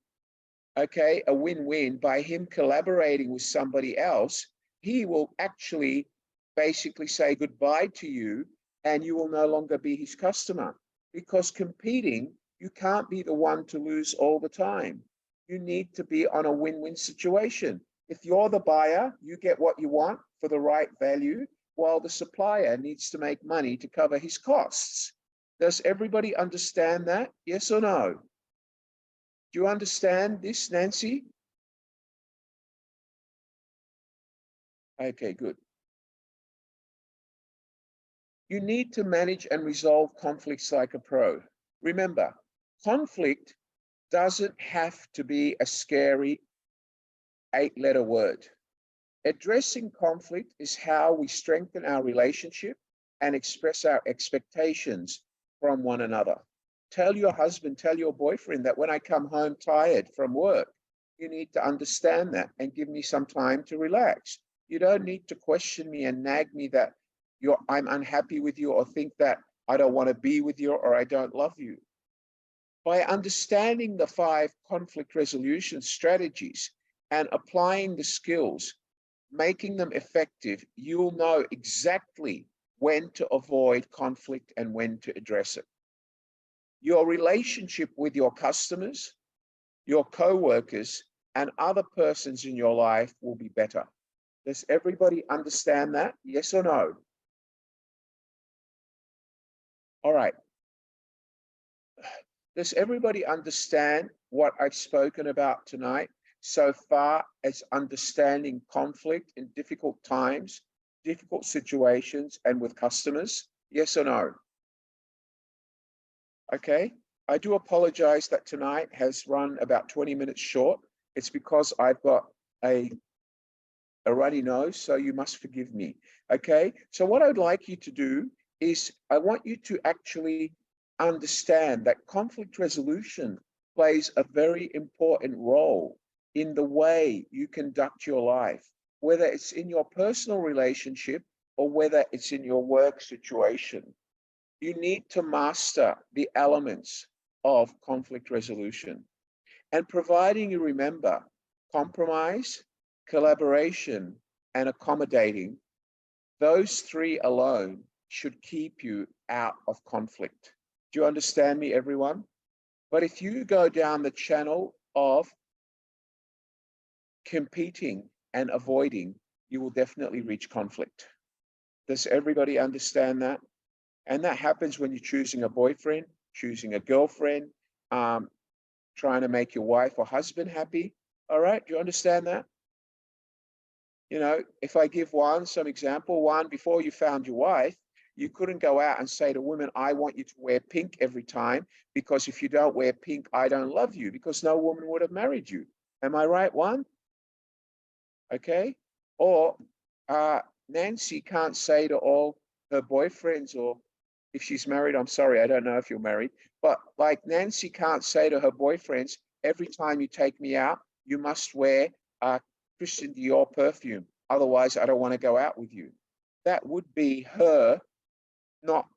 A: okay, a win-win by him collaborating with somebody else, he will actually basically say goodbye to you and you will no longer be his customer. Because competing, you can't be the one to lose all the time. You need to be on a win-win situation. If you're the buyer, you get what you want for the right value, while the supplier needs to make money to cover his costs. Does everybody understand that? Yes or no? Do you understand this, Nancy? Okay, good. You need to manage and resolve conflicts like a pro. Remember, conflict doesn't have to be a scary 8-letter word. Addressing conflict is how we strengthen our relationship and express our expectations from one another. Tell your husband, tell your boyfriend that when I come home tired from work, you need to understand that and give me some time to relax. You don't need to question me and nag me that I'm unhappy with you or think that I don't want to be with you or I don't love you. By understanding the 5 conflict resolution strategies and applying the skills, making them effective, you'll know exactly when to avoid conflict and when to address it. Your relationship with your customers, your co-workers, and other persons in your life will be better. Does everybody understand that? Yes or no? All right. Does everybody understand what I've spoken about tonight so far as understanding conflict in difficult times, difficult situations, and with customers? Yes or no? Okay. I do apologize that tonight has run about 20 minutes short. It's because I've got a runny nose, so you must forgive me. Okay. So what I'd like you to do is I want you to actually understand that conflict resolution plays a very important role in the way you conduct your life, whether it's in your personal relationship or whether it's in your work situation. You need to master the elements of conflict resolution. And providing you remember compromise, collaboration, and accommodating, those 3 alone should keep you out of conflict. Do you understand me, everyone? But if you go down the channel of competing and avoiding, you will definitely reach conflict. Does everybody understand that? And that happens when you're choosing a boyfriend, choosing a girlfriend, trying to make your wife or husband happy. All right, do you understand that? You know, if I give some example, before you found your wife, you couldn't go out and say to women, I want you to wear pink every time, because if you don't wear pink, I don't love you, because no woman would have married you. Am I right, one? Okay. Or Nancy can't say to all her boyfriends, or if she's married, I'm sorry, I don't know if you're married, but like Nancy can't say to her boyfriends, every time you take me out, you must wear Christian Dior perfume. Otherwise, I don't want to go out with you. That would be her not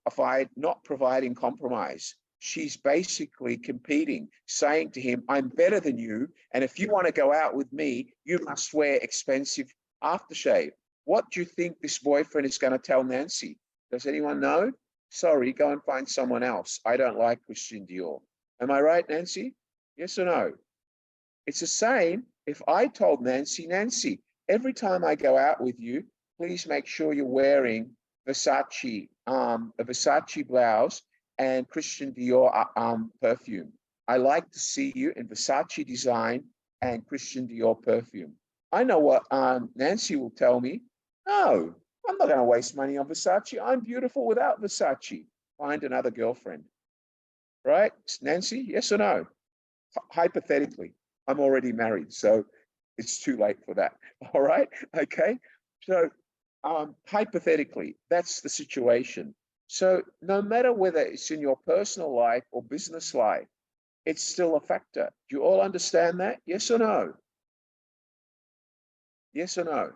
A: providing compromise. She's basically competing, saying to him, I'm better than you. And if you want to go out with me, you must wear expensive aftershave. What do you think this boyfriend is going to tell Nancy? Does anyone know? Sorry, go and find someone else. I don't like Christian Dior. Am I right, Nancy? Yes or no? It's the same if I told Nancy, Nancy, every time I go out with you, please make sure you're wearing Versace, a Versace blouse and Christian Dior perfume. I like to see you in Versace design and Christian Dior perfume. I know what Nancy will tell me. No, I'm not going to waste money on Versace. I'm beautiful without Versace. Find another girlfriend. Right, Nancy? Yes or no? Hypothetically, I'm already married, so it's too late for that. All right, okay. So hypothetically, that's the situation. So no matter whether it's in your personal life or business life, it's still a factor. Do you all understand that? Yes or no? Yes or no?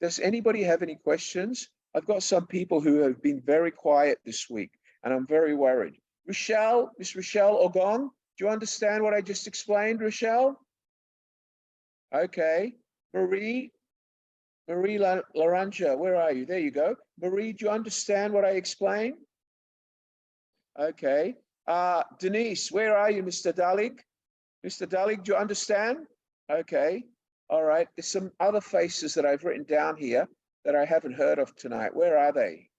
A: Does anybody have any questions? I've got some people who have been very quiet this week, and I'm very worried. Rochelle, Miss Rochelle Ogon, do you understand what I just explained, Rochelle? Okay. Marie Laranja, where are you? There you go. Marie, do you understand what I explained? Okay. Denise, where are you, Mr. Dalig? Mr. Dalig, do you understand? Okay. All right. There's some other faces that I've written down here that I haven't heard of tonight. Where are they?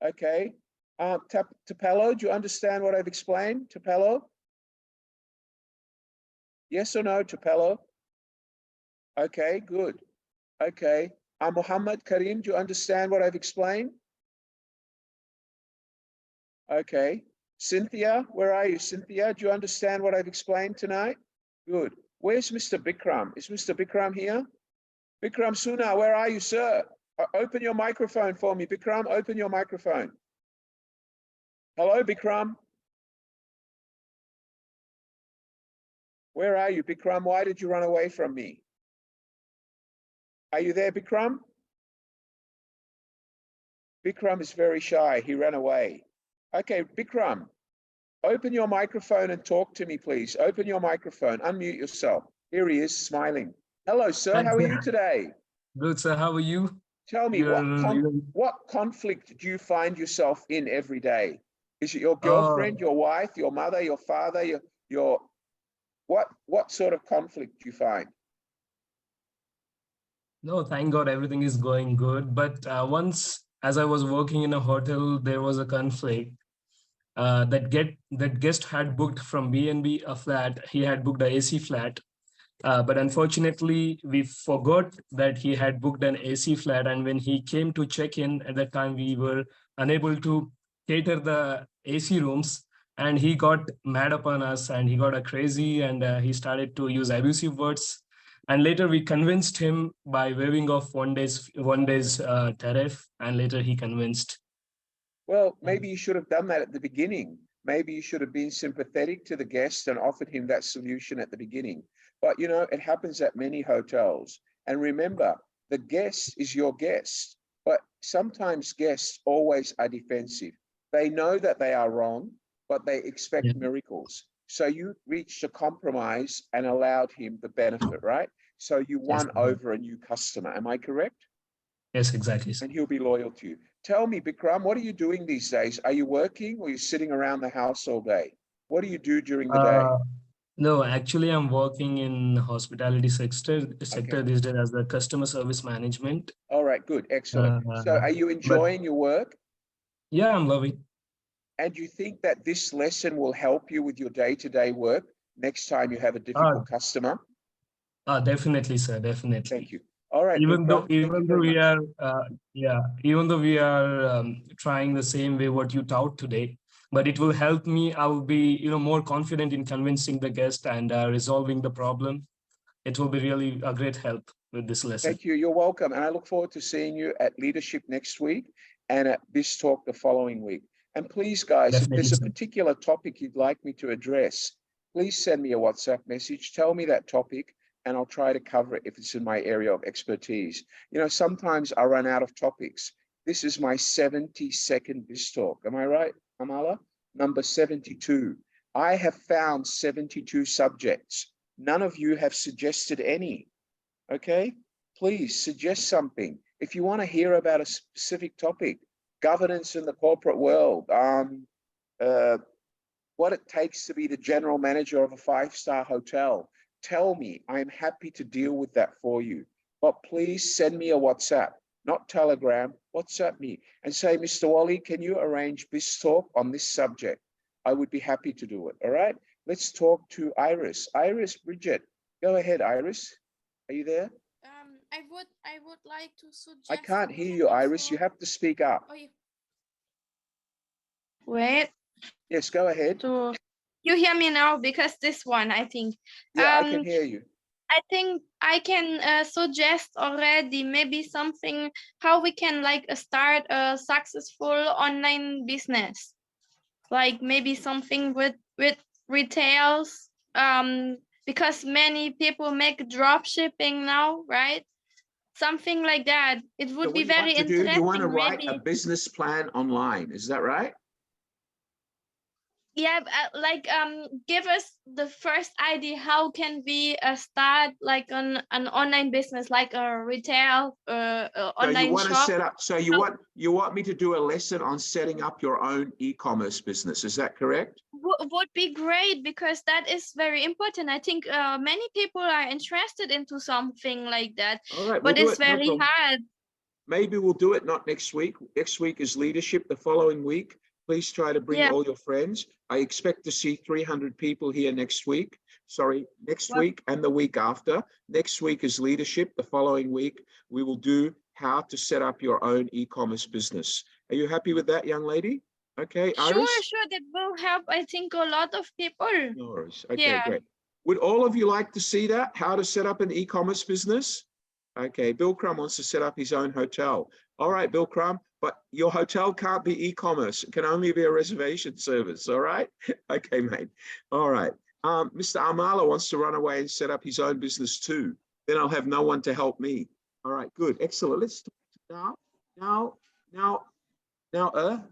A: Okay. Tapelo, do you understand what I've explained? Tapelo? Yes or no, Tapelo? Okay, good. Okay. Muhammad Karim, do you understand what I've explained? Okay. Cynthia, where are you, Cynthia? Do you understand what I've explained tonight? Good. Where's Mr. Bikram? Is Mr. Bikram here? Bikram Suna, where are you, sir? Open your microphone for me. Bikram, open your microphone. Hello, Bikram. Where are you, Bikram? Why did you run away from me? Are you there, Bikram? Bikram is very shy. He ran away. Okay, Bikram, open your microphone and talk to me, please. Open your microphone. Unmute yourself. Here he is, smiling. Hello, sir.
K: Thanks,
A: How are
K: sir.
A: you today?
K: Good, sir. How are you?
A: Tell me, what conflict do you find yourself in every day? Is it your girlfriend, your wife, your mother, your father, your what sort of conflict do you find?
K: No, thank God everything is going good. But once, as I was working in a hotel, there was a conflict. That guest had booked from B&B a flat. He had booked a AC flat. But unfortunately, we forgot that he had booked an AC flat. And when he came to check in, at that time, we were unable to cater the AC rooms. And he got mad upon us and he got crazy and he started to use abusive words. And later we convinced him by waiving off one day's tariff. And later he convinced.
A: Well, maybe you should have done that at the beginning. Maybe you should have been sympathetic to the guest and offered him that solution at the beginning. But, you know, it happens at many hotels. And remember, the guest is your guest. But sometimes guests always are defensive. They know that they are wrong, but they expect miracles. So you reached a compromise and allowed him the benefit, right? So you won over a new customer. Am I correct?
K: Yes, exactly.
A: And he'll be loyal to you. Tell me, Bikram, what are you doing these days? Are you working or are you sitting around the house all day? What do you do during the day?
K: No, actually, I'm working in hospitality sector these days as the customer service management.
A: All right, good, excellent. So are you enjoying your work?
K: Yeah, I'm loving.
A: And do you think that this lesson will help you with your day-to-day work next time you have a difficult customer?
K: Definitely, sir, definitely.
A: Thank you. All right,
K: even though
A: we
K: are even though we are trying the same way what you taught today, but it will help me. I will be more confident in convincing the guest and resolving the problem. It will be really a great help with this lesson.
A: Thank you. You're welcome. And I look forward to seeing you at Leadership next week and at BizTalk the following week. And please, guys,
K: Definitely,
A: if there's a
K: sir.
A: particular topic you'd like me to address, please send me a WhatsApp message. Tell me that topic and I'll try to cover it if it's in my area of expertise. You know, sometimes I run out of topics. This is my 72nd BizTalk. Am I right, Amala? Number 72. I have found 72 subjects. None of you have suggested any. Okay, please suggest something. If you want to hear about a specific topic, governance in the corporate world, what it takes to be the general manager of a 5-star hotel, tell me. I'm happy to deal with that for you. But please send me a WhatsApp, not Telegram. WhatsApp me and say, Mr. Wally, can you arrange BizTalk on this subject? I would be happy to do it. All right, let's talk to Iris. Iris, Bridget, go ahead, Iris. Are you there?
L: I would like to suggest.
A: I can't hear you, Iris. You have to speak up.
L: Oh, wait.
A: Yes, go ahead.
L: You hear me now? Because this one, I think.
A: Yeah, I can hear you.
L: I think I can suggest already maybe something how we can start a successful online business, like maybe something with retails. Because many people make drop shipping now, right? Something like that. It would be very interesting.
A: You want to write a business plan online, is that right?
L: Yeah, like give us the first idea. How can we start like an online business, like a retail
M: So you
L: online
M: want to
L: shop?
M: set up, so you want me to do a lesson on setting up your own e-commerce business. Is that correct?
L: Would be great, because that is very important. I think many people are interested into something like that,
M: All right,
L: but
M: we'll do
L: it's
M: it. No
L: very
M: problem.
L: hard.
M: Maybe we'll do it not next week. Next week is leadership. The following week, please try to bring
L: Yeah.
M: all your friends. I expect to see 300 people here next week. Sorry, next
L: Well-
M: week and the week after. Next week is leadership. The following week, we will do how to set up your own e-commerce business. Are you happy with that, young lady? Okay, Iris?
L: Sure, that will help, I think, a lot of people.
M: No worries. Okay,
L: Yeah.
M: great. Would all of you like to see that? How to set up an e-commerce business? Okay, Bill Crum wants to set up his own hotel. All right, Bill Crum, but your hotel can't be e-commerce. It can only be a reservation service, all right? Okay, mate. All right. Mr. Amala wants to run away and set up his own business too. Then I'll have no one to help me. All right, good, excellent. Let's start now.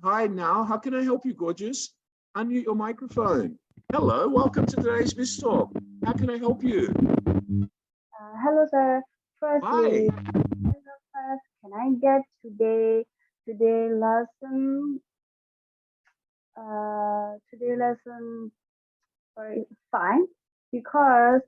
M: Hi, now. How can I help you, gorgeous? Unmute your microphone. Hello, welcome to today's BizTalk. How can I help you?
B: Hello, sir.
M: Hi.
B: Firstly, can I get today lesson? Today lesson, sorry, fine, because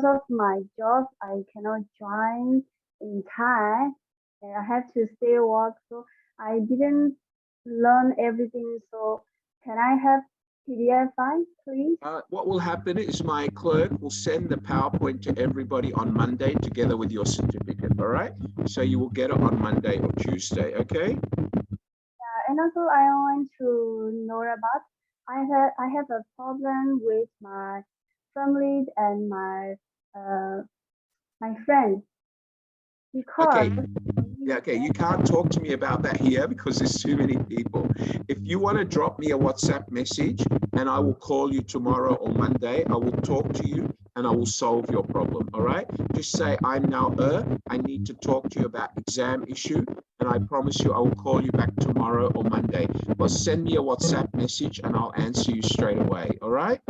B: of my job, I cannot join in time, and I have to stay work, so I didn't learn everything. So can I have PDF file, please?
M: What will happen is my clerk will send the PowerPoint to everybody on Monday together with your certificate, all right? So you will get it on Monday or Tuesday, okay?
B: And also I want to know about, I have a problem with my family and my friends, because
M: Okay. Yeah, okay, you can't talk to me about that here because there's too many people. If you want to drop me a WhatsApp message and I will call you tomorrow or Monday, I will talk to you and I will solve your problem, all right? Just say, I'm now I need to talk to you about exam issue, and I promise you I will call you back tomorrow or Monday. Or send me a WhatsApp message and I'll answer you straight away, all right?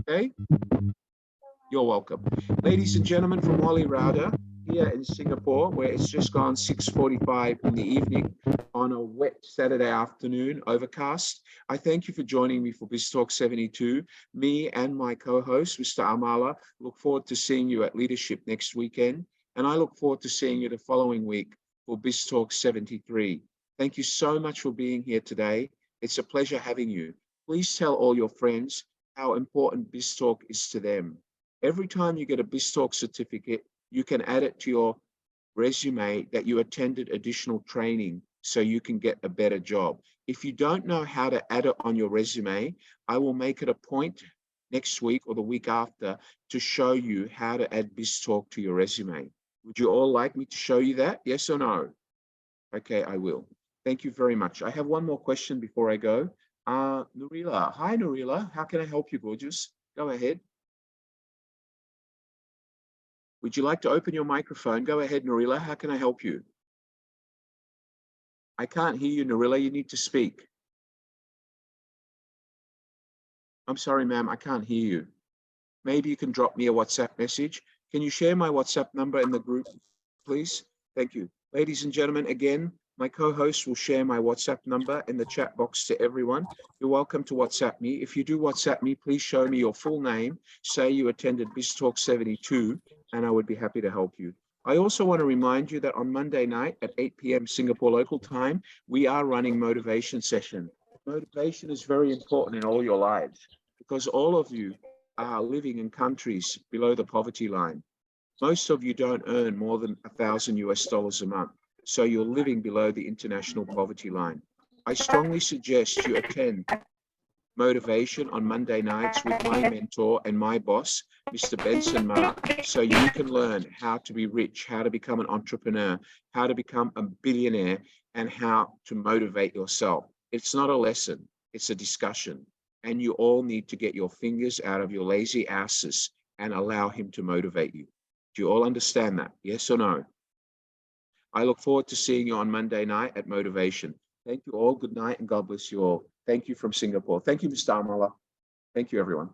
M: Okay? You're welcome. Ladies and gentlemen from Wally Router, here in Singapore, where it's just gone 6:45 in the evening on a wet Saturday afternoon, overcast. I thank you for joining me for BizTalk 72. Me and my co-host, Mr. Amala, look forward to seeing you at Leadership next weekend. And I look forward to seeing you the following week for BizTalk 73. Thank you so much for being here today. It's a pleasure having you. Please tell all your friends how important BizTalk is to them. Every time you get a BizTalk certificate, you can add it to your resume that you attended additional training so you can get a better job. If you don't know how to add it on your resume, I will make it a point next week or the week after to show you how to add BizTalk to your resume. Would you all like me to show you that? Yes or no? Okay, I will. Thank you very much. I have one more question before I go. Nurila. Hi, Nurila. How can I help you, gorgeous? Go ahead. Would you like to open your microphone? Go ahead, Nurila. How can I help you? I can't hear you, Nurila. You need to speak. I'm sorry, ma'am. I can't hear you. Maybe you can drop me a WhatsApp message. Can you share my WhatsApp number in the group, please? Thank you. Ladies and gentlemen, again, my co-host will share my WhatsApp number in the chat box to everyone. You're welcome to WhatsApp me. If you do WhatsApp me, please show me your full name. Say you attended BizTalk 72, and I would be happy to help you. I also want to remind you that on Monday night at 8 p.m. Singapore local time, we are running motivation session. Motivation is very important in all your lives because all of you are living in countries below the poverty line. Most of you don't earn more than $1,000 a month, so you're living below the international poverty line. I strongly suggest you attend motivation on Monday nights with my mentor and my boss, Mr. Benson Ma, so you can learn how to be rich, how to become an entrepreneur, how to become a billionaire, and how to motivate yourself. It's not a lesson, it's a discussion. And you all need to get your fingers out of your lazy asses and allow him to motivate you. Do you all understand that? Yes or no? I look forward to seeing you on Monday night at Motivation. Thank you all. Good night and God bless you all. Thank you from Singapore. Thank you, Mr. Amala. Thank you, everyone.